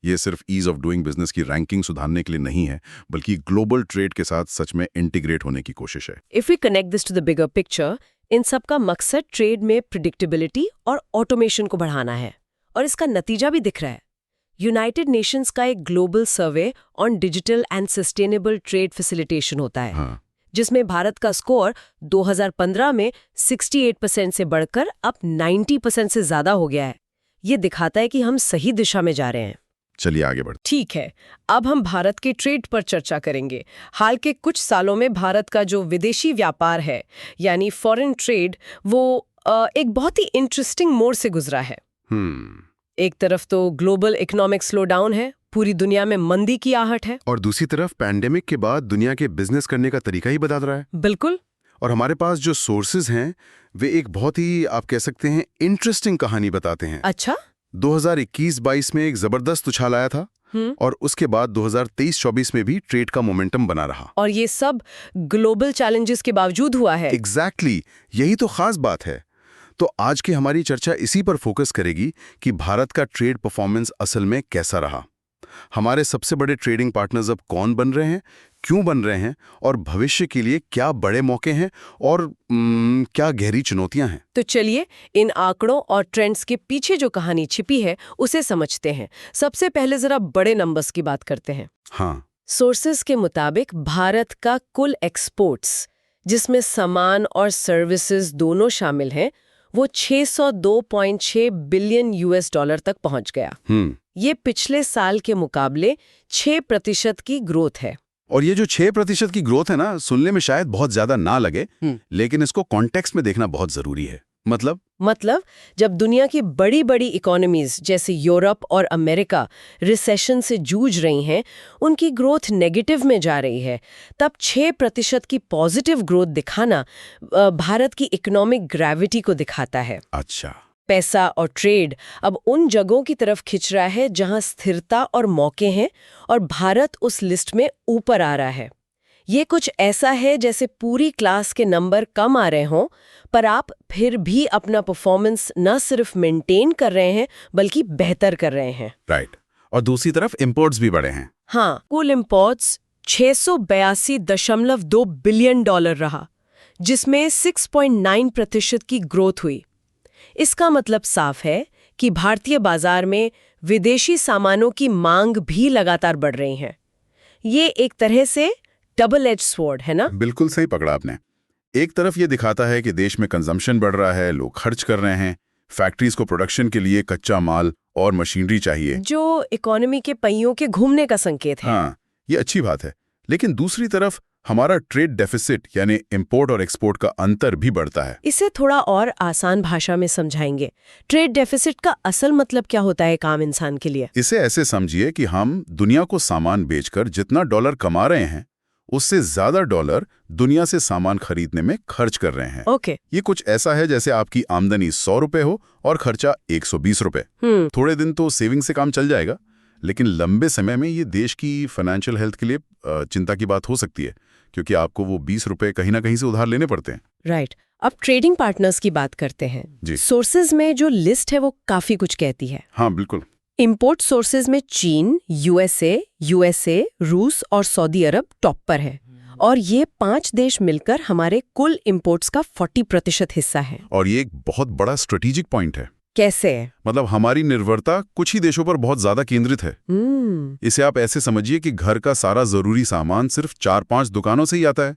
ये सिर्फ ईज ऑफ डूइंग बिजनेस की रैंकिंग सुधारने के लिए नहीं है, बल्कि ग्लोबल ट्रेड के साथ सच में इंटीग्रेट होने की कोशिश है। If we connect this to the bigger picture, इन सब का मकसद ट्रेड में प्रिडिक्टेबिलिटी और ऑटोमेशन को बढ़ाना है और इसका नतीजा भी दिख रहा है। यूनाइटेड नेशंस का एक global survey on digital and sustainable trade facilitation होता है। हाँ। जिसमें भारत का स्कोर 2015 में 68% से बढ़कर अब 90% से ज्यादा हो गया है। ये दिखाता है कि हम सही दिशा में जा रहे हैं। चलिए आगे बढ़ते। ठीक है, अब हम भारत के ट्रेड पर चर्चा करेंगे। हाल के कुछ सालों में भारत का जो विदेशी व्यापार है यानी फॉरेन ट्रेड, वो एक बहुत ही इंटरेस्टिंग मोड़ से गुजरा है। एक तरफ तो ग्लोबल इकोनॉमिक स्लोडाउन है, पूरी दुनिया में मंदी की आहट है, और दूसरी तरफ पैंडेमिक के बाद दुनिया के बिजनेस करने का तरीका ही बदल रहा है। बिल्कुल। और हमारे पास जो सोर्सेज हैं वे एक बहुत ही, आप कह सकते हैं, इंटरेस्टिंग कहानी बताते हैं। अच्छा। 2021-22 में एक जबरदस्त उछाल आया था और उसके बाद 2023-24 में भी ट्रेड का मोमेंटम बना रहा। और ये सब ग्लोबल चैलेंजेस के बावजूद हुआ है। एग्जैक्टली, यही तो खास बात है। तो आज की हमारी चर्चा इसी पर फोकस करेगी कि भारत का ट्रेड परफॉर्मेंस असल में कैसा रहा, हमारे सबसे बड़े ट्रेडिंग पार्टनर्स अब कौन बन रहे हैं, क्यों बन रहे हैं और भविष्य के लिए क्या बड़े मौके हैं और क्या गहरी चुनौतियां हैं। तो चलिए इन आंकड़ों और ट्रेंड्स के पीछे जो कहानी छिपी है उसे समझते हैं। सबसे पहले जरा बड़े नंबर्स की बात करते हैं। हाँ। सोर्सेज के मुताबिक भारत का कुल एक्सपोर्ट्स, जिसमें सामान और सर्विसेज दोनों शामिल हैं, वो 602.6 बिलियन $US तक पहुंच गया। ये पिछले साल के मुकाबले 6% की ग्रोथ है। और ये जो 6% की ग्रोथ है ना, सुनने में शायद बहुत ज्यादा ना लगे, लेकिन इसको कॉन्टेक्स्ट में देखना बहुत जरूरी है। मतलब जब दुनिया की बड़ी बड़ी इकोनॉमीज जैसे यूरोप और अमेरिका रिसेशन से जूझ रही हैं, उनकी ग्रोथ नेगेटिव में जा रही है, तब 6% की पॉजिटिव ग्रोथ दिखाना भारत की इकोनॉमिक ग्रेविटी को दिखाता है। अच्छा। पैसा और ट्रेड अब उन जगहों की तरफ खिंच रहा है जहां स्थिरता और मौके हैं, और भारत उस लिस्ट में ऊपर आ रहा है। ये कुछ ऐसा है जैसे पूरी क्लास के नंबर कम आ रहे हों, पर आप फिर भी अपना परफॉर्मेंस न सिर्फ मेंटेन कर रहे हैं बल्कि बेहतर कर रहे हैं। राइट। और दूसरी तरफ इंपोर्ट्स भी बढ़े हैं। हाँ, कुल इंपोर्ट्स 682.2 बिलियन डॉलर रहा, जिसमें 6.9% की ग्रोथ हुई। इसका मतलब साफ है कि भारतीय बाजार में विदेशी सामानों की मांग भी लगातार बढ़ रही है। ये एक तरह से डबल एज स्वॉर्ड है ना? बिल्कुल सही पकड़ा आपने। एक तरफ ये दिखाता है कि देश में कंजम्पशन बढ़ रहा है, लोग खर्च कर रहे हैं, फैक्ट्रीज को प्रोडक्शन के लिए कच्चा माल और मशीनरी चाहिए, जो इकोनॉमी के पहियों के घूमने का संकेत है। हाँ, ये अच्छी बात है। लेकिन दूसरी तरफ हमारा ट्रेड डेफिसिट यानी इंपोर्ट और एक्सपोर्ट का अंतर भी बढ़ता है। इसे थोड़ा और आसान भाषा में समझाएंगे। ट्रेड डेफिसिट का असल मतलब क्या होता है एक आम इंसान के लिए? इसे ऐसे समझिए कि हम दुनिया को सामान बेचकर जितना डॉलर कमा रहे हैं, उससे ज्यादा डॉलर दुनिया से सामान खरीदने में खर्च कर रहे हैं। ओके। ये कुछ ऐसा है जैसे आपकी आमदनी 100 रुपए हो और खर्चा 120 रुपए। थोड़े दिन तो सेविंग से काम चल जाएगा, लेकिन लंबे समय में ये देश की फाइनेंशियल हेल्थ के लिए चिंता की बात हो सकती है, क्योंकि आपको वो 20 रुपए कहीं ना कहीं से उधार लेने पड़ते हैं। राइट। अब ट्रेडिंग पार्टनर्स की बात करते हैं जी। सोर्सेज में जो लिस्ट है वो काफी कुछ कहती है। हाँ बिल्कुल। इंपोर्ट सोर्सेज में चीन, यूएसए, रूस और सऊदी अरब टॉप पर है, और ये 5 देश मिलकर हमारे कुल इंपोर्ट्स का 40% हिस्सा है। और ये एक बहुत बड़ा स्ट्रेटेजिक पॉइंट है। कैसे? मतलब हमारी निर्भरता कुछ ही देशों पर बहुत ज्यादा केंद्रित है। इसे आप ऐसे समझिए कि घर का सारा जरूरी सामान सिर्फ 4-5 दुकानों से ही आता है।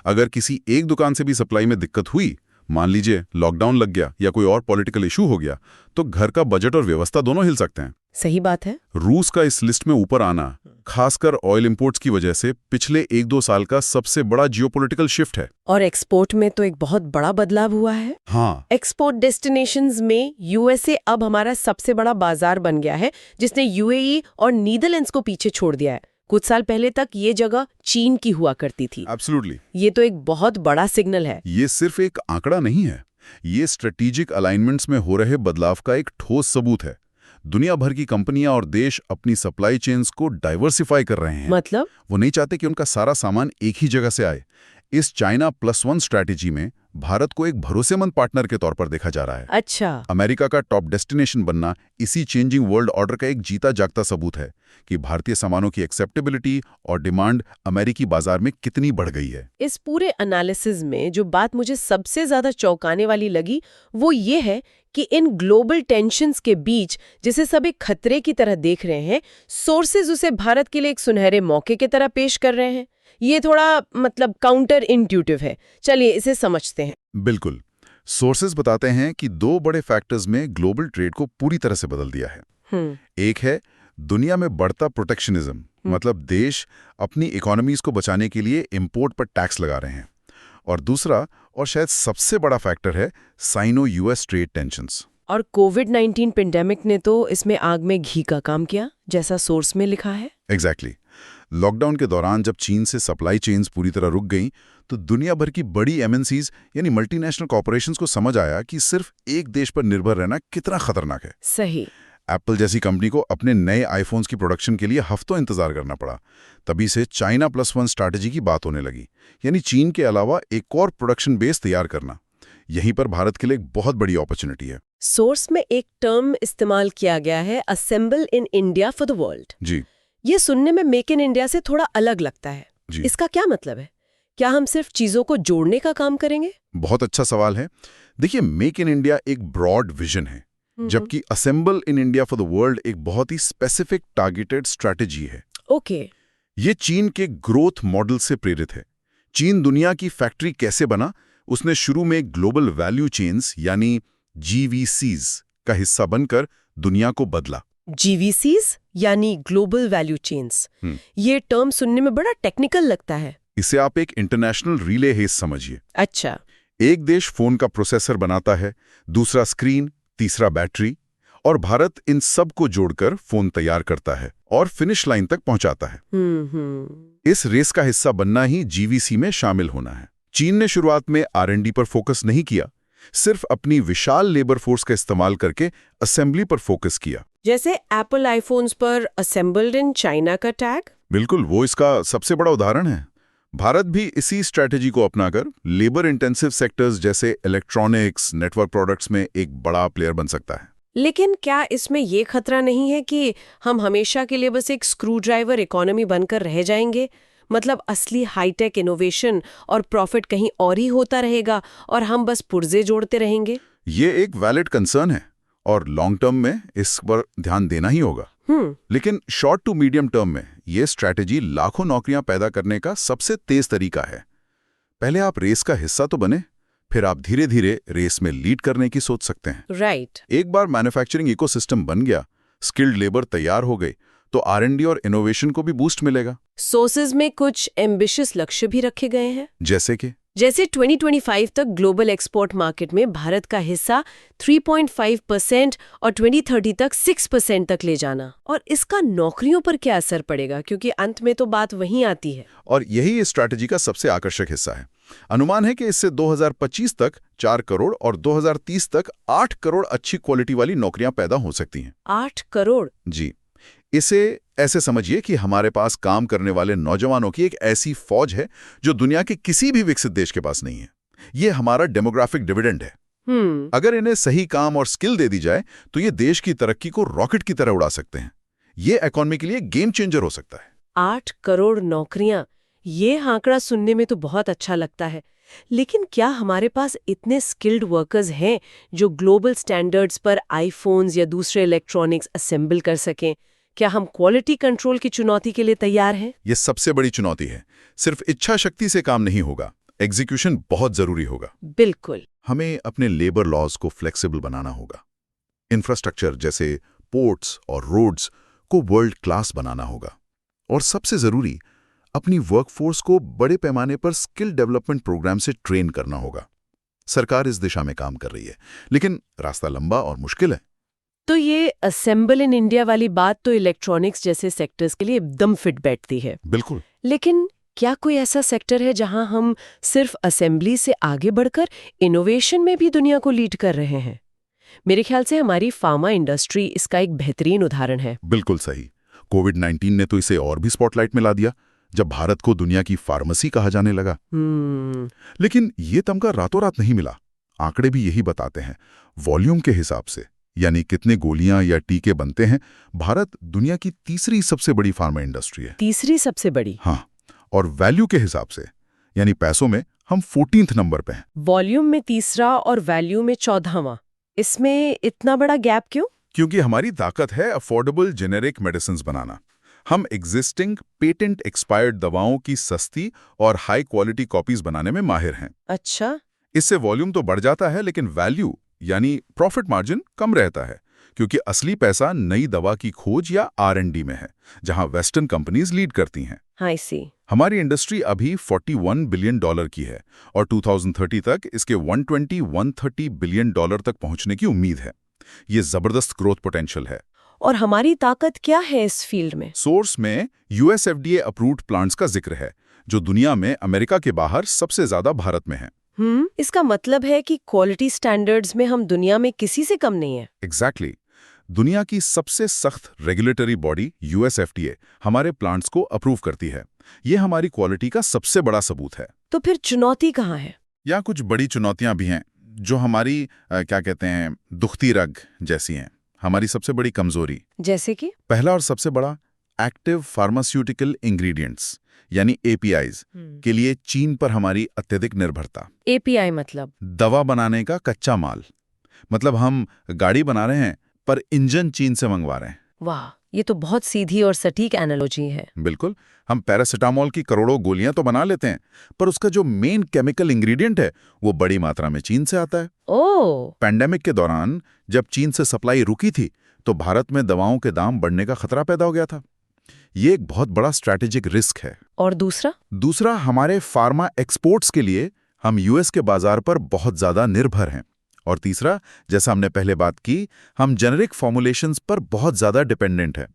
अगर किसी एक दुकान से भी सप्लाई में दिक्कत हुई, मान लीजिए लॉकडाउन लग गया या कोई और पॉलिटिकल इशू हो गया, तो घर का बजट और व्यवस्था दोनों हिल सकते हैं। सही बात है। रूस का इस लिस्ट में ऊपर आना खासकर ऑयल इंपोर्ट्स की वजह से पिछले 1-2 साल का सबसे बड़ा जियोपॉलिटिकल शिफ्ट है। और एक्सपोर्ट में तो एक बहुत बड़ा बदलाव हुआ है। हाँ, एक्सपोर्ट डेस्टिनेशंस में यूएसए अब हमारा सबसे बड़ा बाजार बन गया है, जिसने यूएई और नीदरलैंड्स को पीछे छोड़ दिया है। कुछ साल पहले तक ये जगह चीन की हुआ करती थी। एब्सोल्युटली। ये तो एक बहुत बड़ा सिग्नल है। ये सिर्फ एक आंकड़ा नहीं है, ये स्ट्रेटेजिक अलाइनमेंट्स में हो रहे बदलाव का एक ठोस सबूत है। दुनिया भर की कंपनियां और देश अपनी सप्लाई चेन्स को डाइवर्सिफाई कर रहे हैं। मतलब? वो नहीं चाहते कि उनका सारा सामान एक ही जगह से आए। इस चाइना +1 स्ट्रैटेजी में भारत को एक भरोसेमंद पार्टनर के तौर पर देखा जा रहा है। अच्छा। अमेरिका का टॉप डेस्टिनेशन बनना इसी चेंजिंग वर्ल्ड ऑर्डर का एक जीता जागता सबूत है कि भारतीय सामानों की एक्सेप्टेबिलिटी और डिमांड अमेरिकी बाजार में कितनी बढ़ गई है। इस पूरे एनालिसिस में जो बात मुझे सबसे ज्यादा चौंकाने वाली लगी वो ये है कि इन ग्लोबल टेंशन्स के बीच, जिसे सब एक खतरे की तरह देख रहे हैं, सोर्सेज उसे भारत के लिए एक सुनहरे मौके की तरह पेश कर रहे हैं। ये थोड़ा मतलब काउंटर इंट्यूटिव है। चलिए इसे समझते हैं। बिल्कुल। सोर्सेज बताते हैं कि 2 बड़े फैक्टर्स में ग्लोबल ट्रेड को पूरी तरह से बदल दिया है। एक है दुनिया में बढ़ता प्रोटेक्शनिज्म, मतलब देश अपनी इकोनॉमीज को बचाने के लिए इंपोर्ट पर टैक्स लगा रहे हैं। और दूसरा और शायद सबसे बड़ा फैक्टर है साइनो यूएस ट्रेड टेंशन्स। और कोविड-19 पेंडेमिक ने तो इसमें आग में घी का काम किया, जैसा सोर्स में लिखा है। एग्जैक्टली। लॉकडाउन के दौरान जब चीन से सप्लाई चेन्स पूरी तरह रुक गईं, तो दुनिया भर की बड़ी एमएनसीज यानी मल्टीनेशनल कॉर्पोरेशंस को समझ आया कि सिर्फ एक देश पर निर्भर रहना कितना खतरनाक है। सही। एप्पल जैसी कंपनी को अपने नए आईफोन्स की प्रोडक्शन के लिए हफ्तों इंतजार करना पड़ा। तभी से चाइना +1 स्ट्रैटेजी की बात होने लगी, यानी चीन के अलावा एक और प्रोडक्शन बेस तैयार करना। यहीं पर भारत के लिए एक बहुत बड़ी अपॉर्चुनिटी है। सोर्स में एक टर्म इस्तेमाल किया गया है, assemble in India for the world. जी। ये सुनने में मेक इन इंडिया से थोड़ा अलग लगता है। जी। इसका क्या मतलब है? क्या हम सिर्फ चीजों को जोड़ने का काम करेंगे? बहुत अच्छा सवाल है। देखिए, मेक इन इंडिया एक ब्रॉड विजन है, जबकि assemble in India for the world एक बहुत ही स्पेसिफिक टारगेटेड स्ट्रैटेजी है। ओके। ये चीन के ग्रोथ मॉडल से प्रेरित है। चीन दुनिया की फैक्ट्री कैसे बना, उसने शुरू में ग्लोबल वैल्यू चेन्स यानी GVCs का हिस्सा बनकर दुनिया को बदला। GVCs यानी ग्लोबल वैल्यू चेन्स। ये टर्म सुनने में बड़ा टेक्निकल लगता है। इसे आप एक इंटरनेशनल रिले हेज समझिए। अच्छा। एक देश फोन का प्रोसेसर बनाता है, दूसरा स्क्रीन, तीसरा बैटरी, और भारत इन सब को जोड़कर फोन तैयार करता है और फिनिश लाइन तक पहुंचाता है। इस रेस का हिस्सा बनना ही GVC में शामिल होना है। चीन ने शुरुआत में R&D पर फोकस नहीं किया, सिर्फ अपनी विशाल लेबर फोर्स का इस्तेमाल करके असेंबली पर फोकस किया। जैसे एप्पल आईफोन्स पर असेंबल्ड इन चाइना का टैग। बिल्कुल, वो इसका सबसे बड़ा उदाहरण है। भारत भी इसी स्ट्रैटेजी को अपनाकर लेबर इंटेंसिव सेक्टर्स जैसे इलेक्ट्रॉनिक्स, नेटवर्क प्रोडक्ट्स में एक बड़ा प्लेयर बन सकता है। लेकिन क्या इसमें ये खतरा नहीं है कि हम हमेशा के लिए बस एक स्क्रू ड्राइवर इकोनॉमी बनकर रह जाएंगे? मतलब असली हाईटेक इनोवेशन और प्रॉफिट कहीं और ही होता रहेगा और हम बस पुर्जे जोड़ते रहेंगे। ये एक वैलिड कंसर्न है और लॉन्ग टर्म में इस पर ध्यान देना ही होगा। लेकिन शॉर्ट टू मीडियम टर्म में ये स्ट्रैटेजी लाखों नौकरियां पैदा करने का सबसे तेज तरीका है। पहले आप रेस का हिस्सा तो बने, फिर आप धीरे धीरे रेस में लीड करने की सोच सकते हैं। राइट। एक बार मैन्युफैक्चरिंग इकोसिस्टम बन गया, स्किल्ड लेबर तैयार हो गई, तो R&D और इनोवेशन को भी बूस्ट मिलेगा। सोर्सेज में कुछ एम्बिशियस लक्ष्य भी रखे गए हैं, जैसे 2025 तक ग्लोबल एक्सपोर्ट मार्केट में भारत का हिस्सा 3.5% और 2030 तक 6% तक ले जाना। और इसका नौकरियों पर क्या असर पड़ेगा, क्योंकि अंत में तो बात वहीं आती है। और यही इस स्ट्रैटेजी का सबसे आकर्षक हिस्सा है। अनुमान है कि इससे 2025 तक 4 करोड़ और 2030 तक 8 करोड़ अच्छी क्वालिटी वाली नौकरियां पैदा हो सकती हैं। 8 करोड़? जी। इसे ऐसे समझिए कि हमारे पास काम करने वाले नौजवानों की एक ऐसी फौज है जो दुनिया के किसी भी विकसित देश के पास नहीं है। ये हमारा डेमोग्राफिक डिविडेंड है। अगर इन्हें सही काम और स्किल दे दी जाए तो ये देश की तरक्की को रॉकेट की तरह उड़ा सकते हैं। ये इकोनॉमी के लिए गेम चेंजर हो सकता है। 8 करोड़ नौकरियां, ये आंकड़ा सुनने में तो बहुत अच्छा लगता है। लेकिन क्या हमारे पास इतने स्किल्ड वर्कर्स हैं जो ग्लोबल स्टैंडर्ड्स पर आईफोन्स या दूसरे इलेक्ट्रॉनिक्स असेंबल कर सकें? क्या हम क्वालिटी कंट्रोल की चुनौती के लिए तैयार हैं? ये सबसे बड़ी चुनौती है। सिर्फ इच्छा शक्ति से काम नहीं होगा, एग्जीक्यूशन बहुत जरूरी होगा। बिल्कुल। हमें अपने लेबर लॉज को फ्लेक्सिबल बनाना होगा। इंफ्रास्ट्रक्चर जैसे पोर्ट्स और रोड्स को वर्ल्ड क्लास बनाना होगा। और सबसे जरूरी, अपनी वर्कफोर्स को बड़े पैमाने पर स्किल डेवलपमेंट प्रोग्राम से ट्रेन करना होगा। सरकार इस दिशा में काम कर रही है, लेकिन रास्ता लंबा और मुश्किल है। तो ये असेंबल इन इंडिया वाली बात तो इलेक्ट्रॉनिक्स जैसे सेक्टर्स के लिए एकदम फिट बैठती है। बिल्कुल। लेकिन क्या कोई ऐसा सेक्टर है जहां हम सिर्फ असेंबली से आगे बढ़कर इनोवेशन में भी दुनिया को लीड कर रहे हैं? मेरे ख्याल से हमारी फार्मा इंडस्ट्री इसका एक बेहतरीन उदाहरण है। बिल्कुल सही। कोविड-19 ने तो इसे और भी स्पॉटलाइट में ला दिया, जब भारत को दुनिया की फार्मेसी कहा जाने लगा। लेकिन ये तमगा रातों रात नहीं मिला। आंकड़े भी यही बताते हैं। वॉल्यूम के हिसाब से, यानी कितने गोलियां या टीके बनते हैं, भारत दुनिया की तीसरी सबसे बड़ी फार्मा इंडस्ट्री है। तीसरी सबसे बड़ी? हाँ। और वैल्यू के हिसाब से, यानी पैसों में, हम 14th नंबर पे हैं। वॉल्यूम में तीसरा और वैल्यू में 14वां। इसमें इतना बड़ा गैप क्यों? क्योंकि हमारी ताकत है अफोर्डेबल जेनेरिक मेडिसिन्स बनाना। हम एग्जिस्टिंग पेटेंट एक्सपायर्ड दवाओं की सस्ती और हाई क्वालिटी कॉपीज बनाने में माहिर हैं। अच्छा। इससे वॉल्यूम तो बढ़ जाता है, लेकिन वैल्यू यानी प्रॉफिट मार्जिन कम रहता है, क्योंकि असली पैसा नई दवा की खोज या R&D में है, जहां वेस्टर्न कंपनीज लीड करती हैं। आई सी। हमारी इंडस्ट्री अभी $41 बिलियन की है और 2030 तक इसके 120-130 बिलियन तक पहुंचने की उम्मीद है। ये जबरदस्त ग्रोथ पोटेंशियल है। और हमारी ताकत क्या है इस फील्ड में? सोर्स में US FDA अप्रूव्ड प्लांट्स का जिक्र है, जो दुनिया में अमेरिका के बाहर सबसे ज्यादा भारत में है। इसका मतलब है कि क्वालिटी स्टैंडर्ड्स में हम दुनिया में किसी से कम नहीं है। एग्जैक्टली। दुनिया की सबसे सख्त रेगुलेटरी बॉडी US FDA हमारे प्लांट्स को अप्रूव करती है। ये हमारी क्वालिटी का सबसे बड़ा सबूत है। तो फिर चुनौती कहाँ है? या कुछ बड़ी चुनौतियां भी हैं, जो हमारी क्या कहते हैं, दुखती रग जैसी हैं। हमारी सबसे बड़ी कमजोरी, जैसे कि? पहला और सबसे बड़ा, एक्टिव फार्मास्यूटिकल इंग्रेडिएंट्स यानी APIs के लिए चीन पर हमारी अत्यधिक निर्भरता। API मतलब? दवा बनाने का कच्चा माल। मतलब हम गाड़ी बना रहे हैं पर इंजन चीन से मंगवा रहे हैं। वाह, ये तो बहुत सीधी और सटीक एनालॉजी है। बिल्कुल। हम पैरासिटामोल की करोड़ों गोलियां तो बना लेते हैं, पर उसका जो मेन केमिकल इंग्रेडिएंट है वो बड़ी मात्रा में चीन से आता है। ओह। पैंडेमिक के दौरान जब चीन से सप्लाई रुकी थी तो भारत में दवाओं के दाम बढ़ने का खतरा पैदा हो गया था। ये एक बहुत बड़ा स्ट्रैटेजिक रिस्क है। और दूसरा, हमारे फार्मा एक्सपोर्ट्स के लिए हम US के बाजार पर बहुत ज्यादा निर्भर हैं। और तीसरा, जैसा हमने पहले बात की, हम जेनेरिक फॉर्मुलेशंस पर बहुत ज्यादा डिपेंडेंट हैं,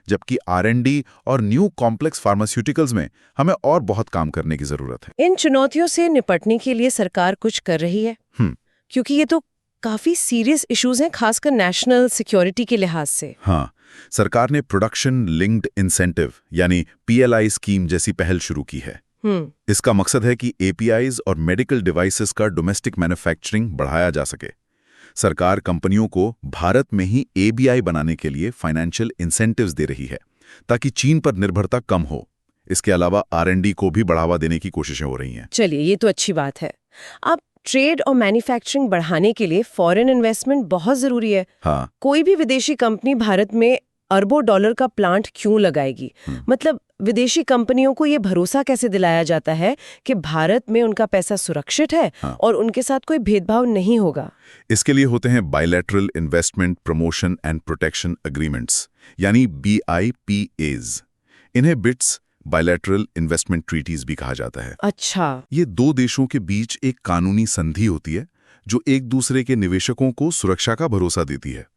जबकि R&D और न्यू कॉम्प्लेक्स फार्मास्यूटिकल्स में हमें और बहुत काम करने की जरूरत है। इन चुनौतियों से निपटने के लिए सरकार कुछ कर रही है? क्योंकि ये तो काफी सीरियस इश्यूज हैं, खासकर नेशनल सिक्योरिटी के लिहाज से। हाँ, सरकार ने प्रोडक्शन लिंक्ड इंसेंटिव यानी PLI स्कीम जैसी पहल शुरू की है। इसका मकसद है कि APIs और मेडिकल डिवाइसेस का डोमेस्टिक मैन्युफैक्चरिंग बढ़ाया जा सके। सरकार कंपनियों को भारत में ही API बनाने के लिए फाइनेंशियल इंसेंटिव्स दे रही है, ताकि चीन पर निर्भरता कम हो। इसके अलावा R&D को भी बढ़ावा देने की कोशिशें हो रही हैं। चलिए, ये तो अच्छी बात है। अब ट्रेड और मैन्युफैक्चरिंग बढ़ाने के लिए फॉरेन इन्वेस्टमेंट बहुत जरूरी है। हाँ। कोई भी विदेशी कंपनी भारत में अरबों डॉलर का प्लांट क्यों लगाएगी? मतलब विदेशी कंपनियों को ये भरोसा कैसे दिलाया जाता है कि भारत में उनका पैसा सुरक्षित है और उनके साथ कोई भेदभाव नहीं होगा? इसके लिए होते हैं bilateral investment promotion and protection agreements, यानी BIPAs। इन्हें बिट्स बायलैटरल इन्वेस्टमेंट ट्रीटीज भी कहा जाता है। अच्छा। ये दो देशों के बीच एक कानूनी संधि होती है जो एक दूसरे के निवेशकों को सुरक्षा का भरोसा देती है।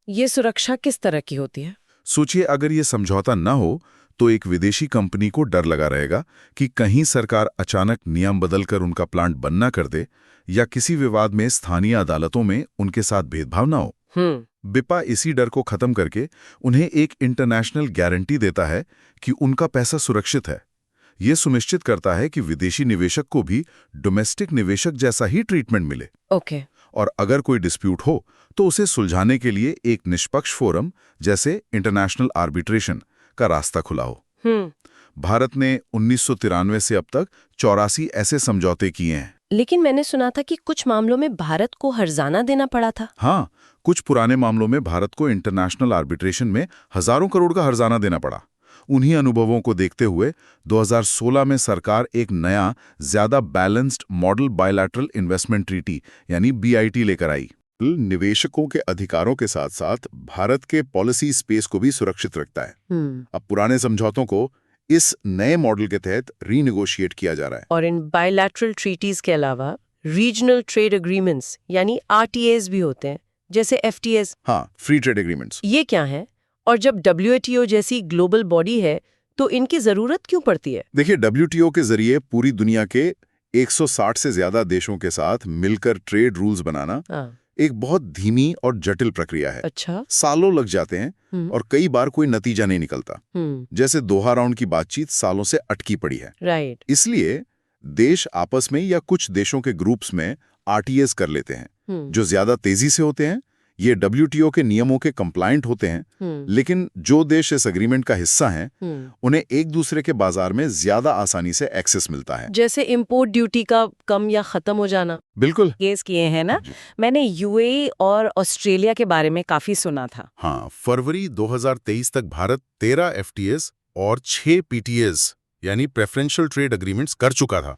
ये सुरक्षा किस तरह की होती है? सोचिए, अगर ये समझौता न हो तो एक विदेशी कंपनी को डर लगा रहेगा कि कहीं सरकार अचानक नियम बदलकर उनका प्लांट बंद न कर दे या किसी विवाद में स्थानीय अदालतों में उनके साथ भेदभाव न हो। बिपा इसी डर को खत्म करके उन्हें एक इंटरनेशनल गारंटी देता है कि उनका पैसा सुरक्षित है। ये सुनिश्चित करता है कि विदेशी निवेशक को भी डोमेस्टिक निवेशक जैसा ही ट्रीटमेंट मिले। ओके। और अगर कोई डिस्प्यूट हो तो उसे सुलझाने के लिए एक निष्पक्ष फोरम जैसे इंटरनेशनल आर्बिट्रेशन का रास्ता खुला हो। भारत ने 1993 से अब तक 84 ऐसे समझौते किए हैं। लेकिन मैंने सुना था कि कुछ मामलों में भारत को हर्जाना देना पड़ा था। हाँ, कुछ पुराने मामलों में भारत को इंटरनेशनल आर्बिट्रेशन में हजारों करोड़ का हर्जाना देना पड़ा। उन्हीं अनुभवों को देखते हुए 2016 में सरकार एक नया, ज्यादा balanced model bilateral investment treaty यानी BIT लेकर आई। निवेशकों के अधिकारों के साथ साथ भारत के पॉलिसी स्पेस को भी सुरक्षित रखता है। अब पुराने समझौतों को इस नए मॉडल के तहत रीनेगोशिएट किया जा रहा है। और इन बायलैटरल ट्रीटीज के अलावा रीजनल ट्रेड एग्रीमेंट्स यानी RTAs भी होते हैं, जैसे FTAs। हाँ, फ्री ट्रेड एग्रीमेंट्स। ये क्या है? और जब WTO जैसी ग्लोबल बॉडी है तो इनकी जरूरत क्यों पड़ती है? देखिए, WTO के जरिए पूरी दुनिया के 160 से ज्यादा देशों के साथ मिलकर ट्रेड रूल्स बनाना एक बहुत धीमी और जटिल प्रक्रिया है। अच्छा। सालों लग जाते हैं और कई बार कोई नतीजा नहीं निकलता। जैसे दोहा राउंड की बातचीत सालों से अटकी पड़ी है। राइट। इसलिए देश आपस में या कुछ देशों के ग्रुप्स में RTAs कर लेते हैं जो ज्यादा तेजी से होते हैं। ये WTO के नियमों के कंप्लायंट होते हैं, लेकिन जो देश इस एग्रीमेंट का हिस्सा हैं, उन्हें एक दूसरे के बाजार में ज्यादा आसानी से एक्सेस मिलता है। जैसे इंपोर्ट ड्यूटी का कम या खत्म हो जाना। बिल्कुल। केस किए हैं ना। मैंने UAE और ऑस्ट्रेलिया के बारे में काफी सुना था। हाँ, फरवरी 2023 तक भारत 13 FTAs और 6 PTAs यानी प्रेफरेंशियल ट्रेड एग्रीमेंट्स कर चुका था।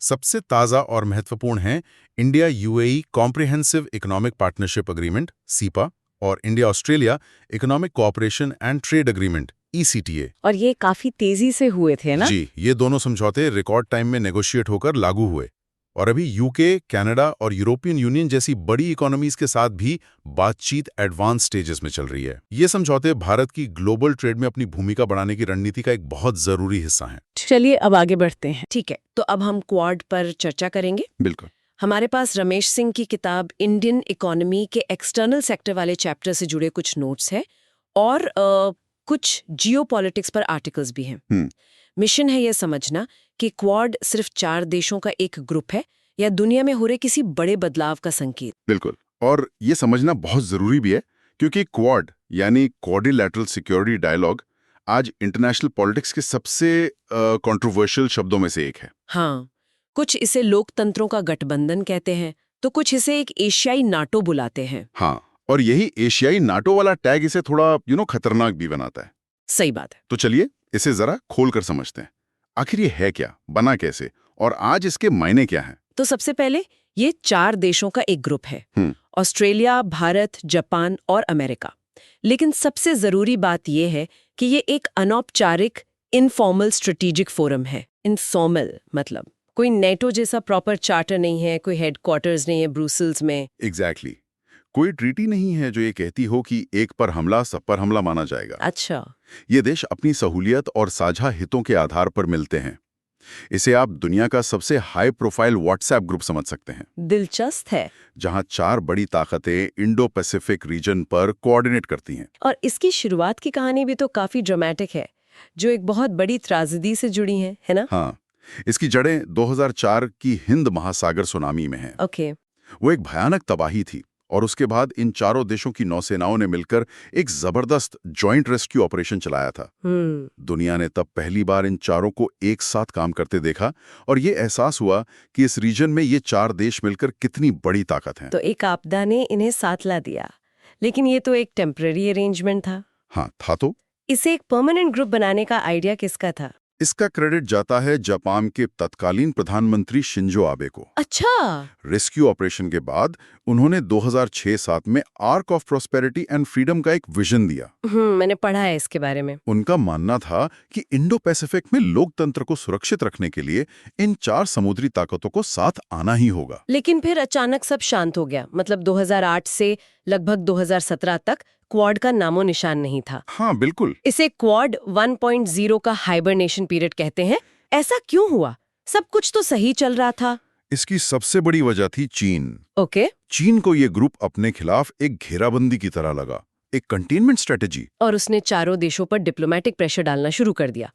सबसे ताजा और महत्वपूर्ण हैं India UAE comprehensive economic partnership agreement (CIPA) और India Australia economic cooperation and trade agreement (ECTA). और ये काफी तेजी से हुए थे ना? जी, ये दोनों समझौते रिकॉर्ड टाइम में नेगोशिएट होकर लागू हुए। और अभी UK, कनाडा और यूरोपियन यूनियन जैसी बड़ी इकोनॉमीज के साथ भी बातचीत एडवांस स्टेजेस में चल रही है। ये समझौते भारत की ग्लोबल ट्रेड में अपनी भूमिका बढ़ाने की रणनीति का एक बहुत जरूरी हिस्सा हैं। चलिए अब आगे बढ़ते हैं। ठीक है, तो अब हम क्वाड पर चर्चा करेंगे। बिल्कुल। हमारे पास रमेश सिंह की किताब इंडियन इकोनॉमी के एक्सटर्नल सेक्टर वाले चैप्टर से जुड़े कुछ नोट्स हैं और कुछ जियोपॉलिटिक्स पर आर्टिकल्स भी हैं। मिशन है यह समझना कि क्वाड सिर्फ 4 देशों का एक ग्रुप है या दुनिया में हो रहे किसी बड़े बदलाव का संकेत। बिल्कुल, और ये समझना बहुत जरूरी भी है क्योंकि क्वाड यानी क्वाड्रिलैटरल सिक्योरिटी डायलॉग आज इंटरनेशनल पॉलिटिक्स के सबसे कंट्रोवर्शियल शब्दों में से एक है। हाँ, कुछ इसे लोकतंत्रों का गठबंधन कहते हैं तो कुछ इसे एक एशियाई नाटो बुलाते हैं। हाँ, और यही एशियाई नाटो वाला टैग इसे थोड़ा खतरनाक भी बनाता है। सही बात है। तो चलिए इसे जरा खोलकर समझते हैं। आखिर ये है क्या, बना कैसे और आज इसके मायने क्या हैं? तो सबसे पहले ये 4 देशों का एक ग्रुप है, ऑस्ट्रेलिया, भारत, जापान और अमेरिका। लेकिन सबसे जरूरी बात यह है कि ये एक अनौपचारिक इनफॉर्मल स्ट्रेटेजिक फोरम है। इनफॉर्मल मतलब कोई नेटो जैसा प्रॉपर चार्टर नहीं है, कोई हेडक्वार्टर्स नहीं है ब्रुसेल्स में। एग्जैक्टली। कोई ट्रीटी नहीं है जो ये कहती हो कि एक पर हमला सब पर हमला माना जाएगा। अच्छा। ये देश अपनी सहूलियत और साझा हितों के आधार पर मिलते हैं। इसे आप दुनिया का सबसे हाई प्रोफाइल व्हाट्सएप ग्रुप समझ सकते हैं। दिलचस्प है। जहां 4 बड़ी ताकतें इंडो पैसिफिक रीजन पर कोऑर्डिनेट करती हैं। और इसकी शुरुआत की कहानी भी तो काफी ड्रामेटिक है, जो एक बहुत बड़ी त्राजेडी से जुड़ी है ना? हाँ, इसकी जड़ें 2004 की हिंद महासागर सुनामी में हैं। ओके। वो एक भयानक तबाही थी और उसके बाद इन 4 देशों की नौसेनाओं ने मिलकर एक जबरदस्त जॉइंट रेस्क्यू ऑपरेशन चलाया था। दुनिया ने तब पहली बार इन 4 को एक साथ काम करते देखा और ये एहसास हुआ कि इस रीजन में ये 4 देश मिलकर कितनी बड़ी ताकत हैं। तो एक आपदा ने इन्हें साथ ला दिया, लेकिन ये तो एक टेम्पररी अरेंजमेंट था। हाँ था तो। इसे एक परमानेंट ग्रुप बनाने का आइडिया किसका था? इसका क्रेडिट जाता है जापान के तत्कालीन प्रधानमंत्री शिंजो आबे को। अच्छा। रेस्क्यू ऑपरेशन के बाद उन्होंने 2006-07 में arc of prosperity and freedom का एक विजन दिया। मैंने पढ़ा है इसके बारे में। उनका मानना था कि इंडो पैसिफिक में लोकतंत्र को सुरक्षित रखने के लिए इन 4 समुद्री ताकतों को साथ आना ही होगा। लेकिन फिर अचानक सब शांत हो गया। मतलब 2008 से लगभग 2017 तक क्वाड का नामो निशान नहीं था। हाँ बिल्कुल। इसे क्वाड 1.0 का हाइबरनेशन पीरियड कहते हैं। ऐसा क्यों हुआ? सब कुछ तो सही चल रहा था। इसकी सबसे बड़ी वजह थी चीन। ओके। चीन को ये ग्रुप अपने खिलाफ एक घेराबंदी की तरह लगा, एक कंटेनमेंट स्ट्रेटेजी। और उसने चारों देशों पर डिप्लोमेटिक प्रेशर डालना शुरू कर दिया।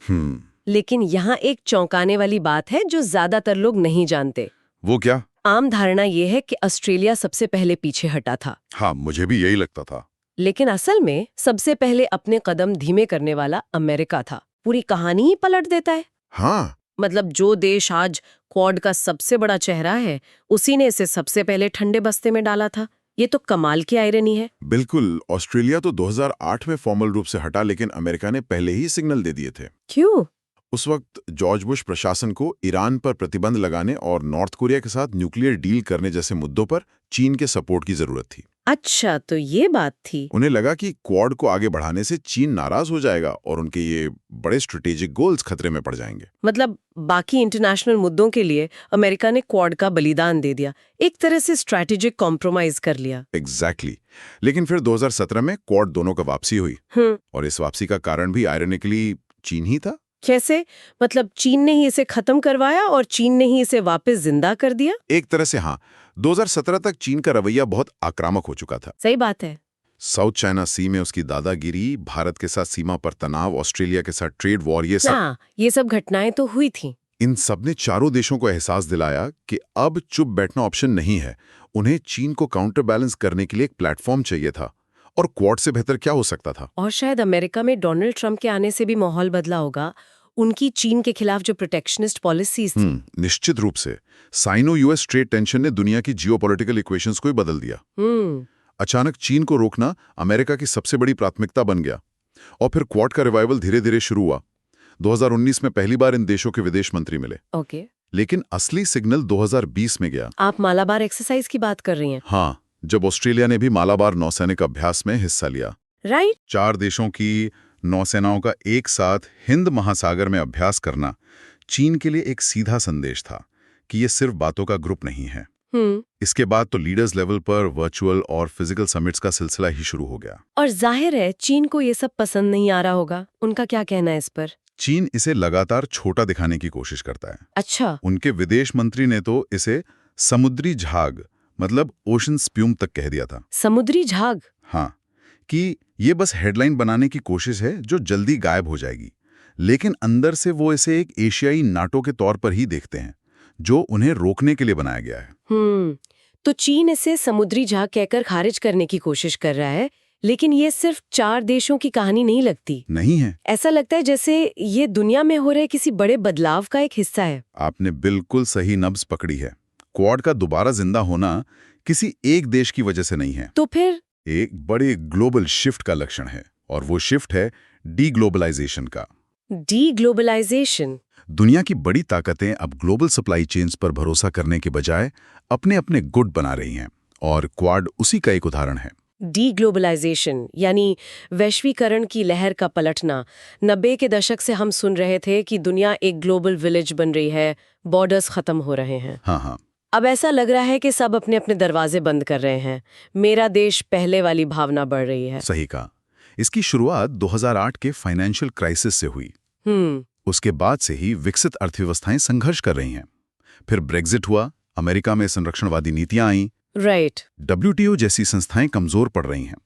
लेकिन यहाँ एक चौंकाने वाली बात है जो ज्यादातर लोग नहीं जानते। वो क्या? आम धारणा ये है कि ऑस्ट्रेलिया सबसे पहले पीछे हटा था। हाँ, मुझे भी यही लगता था। लेकिन असल में सबसे पहले अपने कदम धीमे करने वाला अमेरिका था। पूरी कहानी ही पलट देता है। हाँ। मतलब जो देश आज क्वाड का सबसे बड़ा चेहरा है, उसी ने इसे सबसे पहले ठंडे बस्ते में डाला था। ये तो कमाल की आयरनी है। बिल्कुल। ऑस्ट्रेलिया तो 2008 में फॉर्मल रूप से हटा, लेकिन अमेरिका ने पहले ही सिग्नल दे दिए थे। क्यों? उस वक्त जॉर्ज बुश प्रशासन को ईरान पर प्रतिबंध लगाने और नॉर्थ कोरिया के साथ न्यूक्लियर डील करने जैसे मुद्दों पर चीन के सपोर्ट की जरूरत थी। अच्छा, तो ये बात थी। उन्हें लगा कि क्वाड को आगे बढ़ाने से चीन नाराज हो जाएगा और उनके ये बड़े स्ट्रेटेजिक गोल्स खतरे में पड़ जाएंगे। मतलब बाकी इंटरनेशनल मुद्दों के लिए अमेरिका ने क्वाड का बलिदान दे दिया, एक तरह से स्ट्रैटेजिक कॉम्प्रोमाइज कर लिया। एग्जैक्टली। लेकिन फिर 2017 में क्वाड दोनों का वापसी हुई, और इस वापसी का कारण भी आयरनिकली चीन ही था। कैसे? मतलब चीन ने ही इसे खत्म करवाया और चीन ने ही इसे वापस जिंदा कर दिया? एक तरह से हाँ। 2017 तक चीन का रवैया बहुत आक्रामक हो चुका था। सही बात है। साउथ चाइना सी में उसकी दादागिरी, भारत के साथ सीमा पर तनाव, ऑस्ट्रेलिया के साथ ट्रेड वॉर, ये सब घटनाएं तो हुई थी। इन सब ने चारों देशों को एहसास दिलाया कि अब चुप बैठना ऑप्शन नहीं है। उन्हें चीन को काउंटर बैलेंस करने के लिए एक प्लेटफॉर्म चाहिए था, और क्वाड से बेहतर क्या हो सकता था। और शायद अमेरिका में डोनाल्ड ट्रंप के आने से भी माहौल बदला होगा। उनकी चीन के खिलाफ जो प्रोटेक्शनिस्ट पॉलिसीज थी। निश्चित रूप से। साइनो यूएस ट्रेड टेंशन ने दुनिया की जियोपॉलिटिकल इक्वेशंस को ही बदल दिया। अचानक चीन को रोकना अमेरिका की सबसे बड़ी प्राथमिकता बन गया, और फिर क्वाड का रिवाइवल धीरे धीरे शुरू हुआ। 2019 में पहली बार इन देशों के विदेश मंत्री मिले। ओके। लेकिन असली सिग्नल 2020 में गया। आप मालाबार एक्सरसाइज की बात कर रही हैं? हाँ, जब ऑस्ट्रेलिया ने भी मालाबार नौसैनिक अभ्यास में हिस्सा लिया। राइट। 4 देशों की नौसेनाओं का एक साथ हिंद महासागर में अभ्यास करना चीन के लिए एक सीधा संदेश था कि ये सिर्फ बातों का ग्रुप नहीं है। इसके बाद तो लीडर्स लेवल पर वर्चुअल और फिजिकल समिट्स का सिलसिला ही शुरू हो गया। और जाहिर है चीन को ये सब पसंद नहीं आ रहा होगा। उनका क्या कहना है इस पर? चीन इसे लगातार छोटा दिखाने की कोशिश करता है। अच्छा। उनके विदेश मंत्री ने तो इसे समुद्री झाग, मतलब ओशन स्प्यूम तक कह दिया था। समुद्री झाग? हाँ, कि ये बस हेडलाइन बनाने की कोशिश है जो जल्दी गायब हो जाएगी। लेकिन अंदर से वो इसे एक एशियाई नाटो के तौर पर ही देखते हैं, जो उन्हें रोकने के लिए बनाया गया है। तो चीन इसे समुद्री झाग कहकर खारिज करने की कोशिश कर रहा है, लेकिन ये सिर्फ 4 देशों की कहानी नहीं लगती। नहीं है। ऐसा लगता है जैसे ये दुनिया में हो रहे किसी बड़े बदलाव का एक हिस्सा है। आपने बिल्कुल सही नब्ज पकड़ी है। क्वाड का दोबारा जिंदा होना किसी एक देश की वजह से नहीं है। तो फिर? एक बड़े ग्लोबल शिफ्ट का लक्षण है, और वो शिफ्ट है डीग्लोबलाइजेशन का। डीग्लोबलाइजेशन? दुनिया की बड़ी ताकतें अब ग्लोबल सप्लाई चेन्स पर भरोसा करने के बजाय अपने अपने गुट बना रही हैं, और क्वाड उसी का एक उदाहरण है। डीग्लोबलाइजेशन यानी वैश्वीकरण की लहर का पलटना। 90 के दशक से हम सुन रहे थे कि दुनिया एक ग्लोबल विलेज बन रही है, बॉर्डर्स खत्म हो रहे हैं। हाँ। अब ऐसा लग रहा है कि सब अपने अपने दरवाजे बंद कर रहे हैं। मेरा देश पहले वाली भावना बढ़ रही है। सही कहा। इसकी शुरुआत 2008 के फाइनेंशियल क्राइसिस से हुई। उसके बाद से ही विकसित अर्थव्यवस्थाएं संघर्ष कर रही हैं। फिर ब्रेक्जिट हुआ, अमेरिका में संरक्षणवादी नीतियां आईं। राइट। WTO जैसी संस्थाएं कमजोर पड़ रही हैं।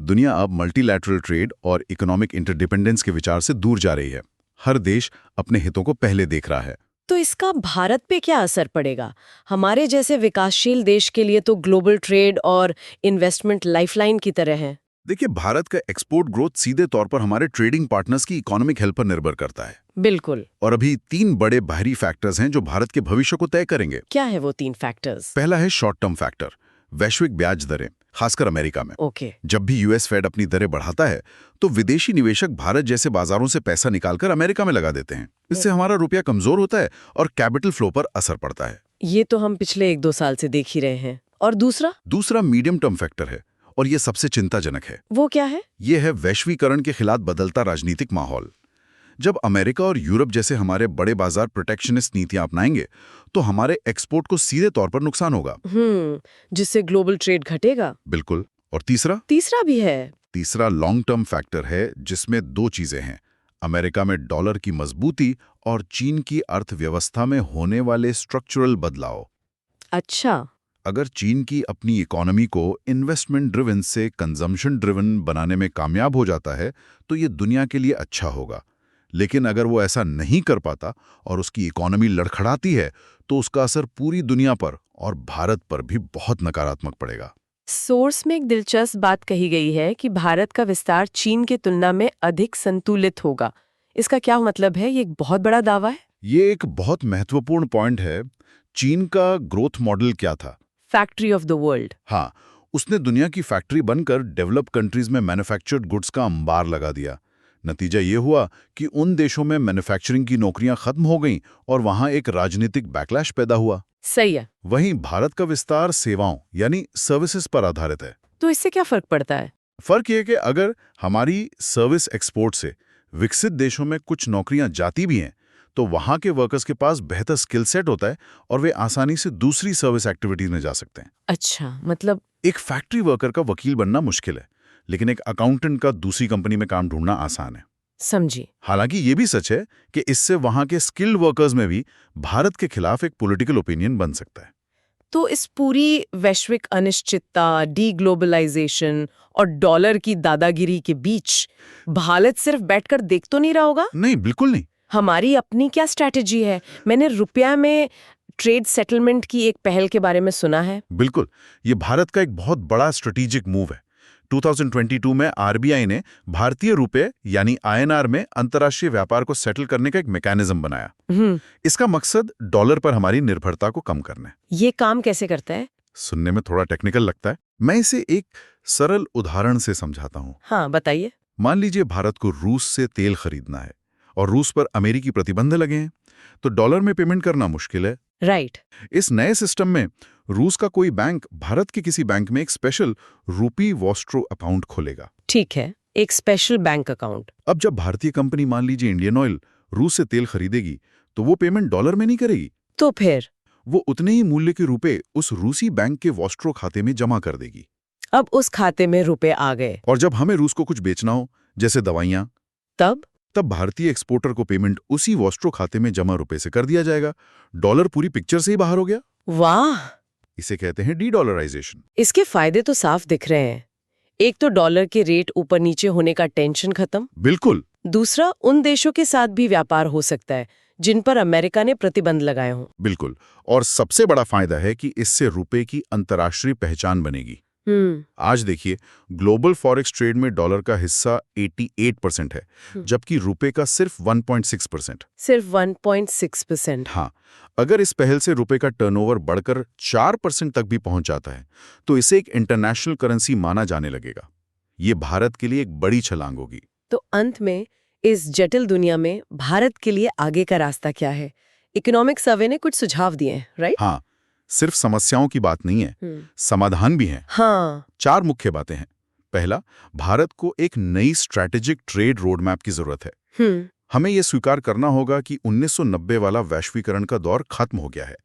दुनिया अब मल्टीलैटरल ट्रेड और इकोनॉमिक इंटरडिपेंडेंस के विचार से दूर जा रही है। हर देश अपने हितों को पहले देख रहा है। तो इसका भारत पे क्या असर पड़ेगा? हमारे जैसे विकासशील देश के लिए तो ग्लोबल ट्रेड और इन्वेस्टमेंट लाइफलाइन की तरह है। देखिए, भारत का एक्सपोर्ट ग्रोथ सीधे तौर पर हमारे ट्रेडिंग पार्टनर्स की इकोनॉमिक हेल्प पर निर्भर करता है। बिल्कुल। और अभी 3 बड़े बाहरी फैक्टर्स हैं जो भारत के भविष्य को तय करेंगे। क्या है वो 3 फैक्टर्स? पहला है शॉर्ट टर्म फैक्टर, वैश्विक ब्याज दरें। खासकर अमेरिका में। ओके। जब भी यूएस फेड अपनी दरें बढ़ाता है तो विदेशी निवेशक भारत जैसे बाजारों से पैसा निकालकर अमेरिका में लगा देते हैं। इससे हमारा रुपया कमजोर होता है और कैपिटल फ्लो पर असर पड़ता है। ये तो हम पिछले 1-2 साल से देख ही रहे हैं। और दूसरा मीडियम टर्म फैक्टर है और ये सबसे चिंताजनक है। वो क्या है? ये है वैश्वीकरण के खिलाफ बदलता राजनीतिक माहौल। जब अमेरिका और यूरोप जैसे हमारे बड़े बाजार प्रोटेक्शनिस्ट नीतियां अपनाएंगे तो हमारे एक्सपोर्ट को सीधे तौर पर नुकसान होगा। जिससे ग्लोबल ट्रेड घटेगा। बिल्कुल। और तीसरा भी है। तीसरा लॉन्ग टर्म फैक्टर है जिसमें 2 चीजें हैं, अमेरिका में डॉलर की मजबूती और चीन की अर्थव्यवस्था में होने वाले स्ट्रक्चरल बदलाव। अच्छा। अगर चीन की अपनी इकोनॉमी को इन्वेस्टमेंट ड्रिवन से कंजम्पशन ड्रिवन बनाने में कामयाब हो जाता है तो ये दुनिया के लिए अच्छा होगा। लेकिन अगर वो ऐसा नहीं कर पाता और उसकी इकोनॉमी लड़खड़ाती है तो उसका असर पूरी दुनिया पर और भारत पर भी बहुत नकारात्मक पड़ेगा। सोर्स में एक दिलचस्प बात कही गई है कि भारत का विस्तार चीन की तुलना में अधिक संतुलित होगा। इसका क्या मतलब है? ये एक बहुत बड़ा दावा है। ये एक बहुत महत्वपूर्ण पॉइंट है। चीन का ग्रोथ मॉडल क्या था? Factory of the world. हाँ, उसने दुनिया की फैक्ट्री बनकर डेवलप्ड कंट्रीज में मैन्युफैक्चर्ड गुड्स का अंबार लगा दिया। नतीजा ये हुआ कि उन देशों में मैन्युफैक्चरिंग की नौकरियां खत्म हो गईं और वहां एक राजनीतिक बैकलैश पैदा हुआ। सही है। वहीं भारत का विस्तार सेवाओं यानी सर्विसेज पर आधारित है। तो इससे क्या फर्क पड़ता है? फर्क ये कि अगर हमारी सर्विस एक्सपोर्ट से विकसित देशों में कुछ नौकरियां जाती भी हैं तो वहां के वर्कर्स के पास बेहतर स्किल सेट होता है और वे आसानी से दूसरी सर्विस एक्टिविटीज में जा सकते हैं। अच्छा, मतलब एक फैक्ट्री वर्कर का वकील बनना मुश्किल है, लेकिन एक अकाउंटेंट का दूसरी कंपनी में काम ढूंढना आसान है। समझी। हालांकि ये भी सच है कि इससे वहां के स्किल्ड वर्कर्स में भी भारत के खिलाफ एक पॉलिटिकल ओपिनियन बन सकता है। तो इस पूरी वैश्विक अनिश्चितता, डीग्लोबलाइजेशन और डॉलर की दादागिरी के बीच भारत सिर्फ बैठकर देख तो नहीं रहा होगा? नहीं, बिल्कुल नहीं। हमारी अपनी क्या स्ट्रैटेजी है? मैंने रुपया में ट्रेड सेटलमेंट की एक पहल के बारे में सुना है। बिल्कुल, ये भारत का एक बहुत बड़ा स्ट्रेटेजिक मूव है। 2022 में आरबीआई ने भारतीय रुपए यानी आईएनआर में अंतर्राष्ट्रीय व्यापार को सेटल करने का एक मैकेनिज्म बनाया। इसका मकसद डॉलर पर हमारी निर्भरता को कम करना है। ये काम कैसे करता है? सुनने में थोड़ा टेक्निकल लगता है, मैं इसे एक सरल उदाहरण से समझाता हूँ। हाँ, बताइए। मान लीजिए भारत को रूस से तेल खरीदना है और रूस पर अमेरिकी प्रतिबंध लगे हैं, तो डॉलर में पेमेंट करना मुश्किल है। राइट। इस नए सिस्टम में रूस का कोई बैंक भारत के किसी बैंक में एक स्पेशल रूपी वॉस्ट्रो अकाउंट खोलेगा। ठीक है, एक स्पेशल बैंक अकाउंट। अब जब भारतीय कंपनी, मान लीजिए इंडियन ऑयल, रूस से तेल खरीदेगी तो वो पेमेंट डॉलर में नहीं करेगी। तो फिर वो उतने ही मूल्य के रुपए उस रूसी बैंक के वॉस्ट्रो खाते में जमा कर देगी। अब उस खाते में रुपए आ गए और जब हमें रूस को कुछ बेचना हो, जैसे दवाइयां, तब भारतीय एक्सपोर्टर को पेमेंट उसी वॉस्ट्रो खाते में जमा रुपए से कर दिया जाएगा। डॉलर पूरी पिक्चर से ही बाहर हो गया। वाह! इसे कहते हैं डी-डॉलराइजेशन। इसके फायदे तो साफ दिख रहे हैं। एक तो डॉलर के रेट ऊपर नीचे होने का टेंशन खत्म। बिल्कुल। दूसरा, उन देशों के साथ भी व्यापार हो सकता है जिन पर अमेरिका ने प्रतिबंध लगाए हों। बिल्कुल। और सबसे बड़ा फायदा है कि इससे रुपए की अंतर्राष्ट्रीय पहचान बनेगी। आज देखिए, ग्लोबल फॉरेक्स ट्रेड में डॉलर का हिस्सा 88% है, जबकि रुपए का सिर्फ 1.6%। सिर्फ 1.6%? हाँ, अगर इस पहल से रुपए का टर्नओवर बढ़कर 4% तक भी पहुंच जाता है तो इसे एक इंटरनेशनल करेंसी माना जाने लगेगा। ये भारत के लिए एक बड़ी छलांग होगी। तो अंत में इस जटिल दुनिया में भारत के लिए आगे का रास्ता क्या है? इकोनॉमिक सर्वे ने कुछ सुझाव दिए हैं, राइट? हाँ, सिर्फ समस्याओं की बात नहीं है, समाधान भी है। हाँ। 4 मुख्य बातें हैं। पहला, भारत को एक नई स्ट्रैटेजिक ट्रेड रोड मैप की जरूरत है। हमें यह स्वीकार करना होगा कि 1990 वाला वैश्वीकरण का दौर खत्म हो गया है।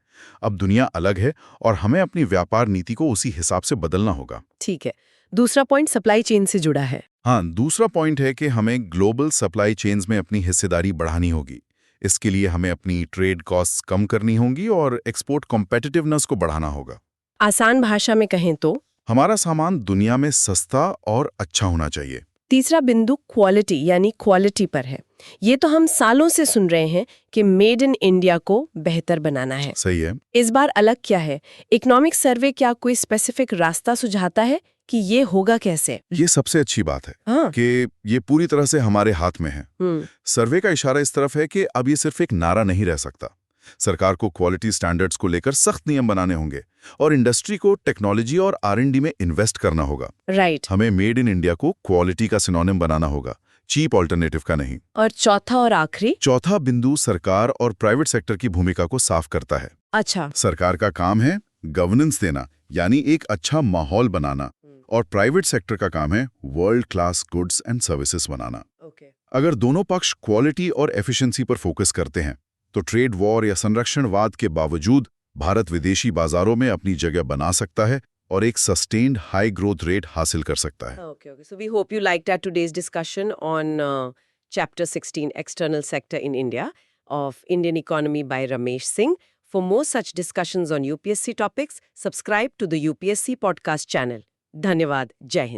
अब दुनिया अलग है और हमें अपनी व्यापार नीति को उसी हिसाब से बदलना होगा। ठीक है। दूसरा पॉइंट सप्लाई चेन से जुड़ा है। हाँ, दूसरा पॉइंट है कि हमें ग्लोबल सप्लाई चेन्स में अपनी हिस्सेदारी बढ़ानी होगी। इसके लिए हमें अपनी ट्रेड कॉस्ट कम करनी होंगी और एक्सपोर्ट कॉम्पिटिटिवनेस को बढ़ाना होगा। आसान भाषा में कहें तो हमारा सामान दुनिया में सस्ता और अच्छा होना चाहिए। तीसरा बिंदु क्वालिटी यानी क्वालिटी पर है। ये तो हम सालों से सुन रहे हैं कि मेड इन इंडिया को बेहतर बनाना है। सही है। इस बार अलग क्या है? इकोनॉमिक सर्वे क्या कोई स्पेसिफिक रास्ता सुझाता है कि ये होगा कैसे? ये सबसे अच्छी बात है। हाँ। कि ये पूरी तरह से हमारे हाथ में है। सर्वे का इशारा इस तरफ है कि अब ये सिर्फ एक नारा नहीं रह सकता। सरकार को क्वालिटी स्टैंडर्ड्स को लेकर सख्त नियम बनाने होंगे और इंडस्ट्री को टेक्नोलॉजी और R&D में इन्वेस्ट करना होगा। राइट। हमें मेड इन इंडिया को क्वालिटी का सिनोनिम बनाना होगा, चीप ऑल्टरनेटिव का नहीं। और चौथा और आखिरी? चौथा बिंदु सरकार और प्राइवेट सेक्टर की भूमिका को साफ करता है। अच्छा। सरकार का काम है गवर्नेंस देना, यानी एक अच्छा माहौल बनाना, और प्राइवेट सेक्टर का काम है world class goods and services बनाना। अगर दोनों पक्ष क्वालिटी और एफिशिएंसी पर फोकस करते हैं तो ट्रेड वॉर या संरक्षणवाद के बावजूद भारत विदेशी बाजारों में अपनी जगह बना सकता है और एक सस्टेन्ड हाई ग्रोथ रेट हासिल कर सकता है। Okay. So we hope you liked our today's discussion on Chapter 16, External Sector in India, of Indian Economy by Ramesh Singh. For more such discussions on UPSC topics, subscribe to the UPSC podcast channel. Dhanyavad. Jai Hind.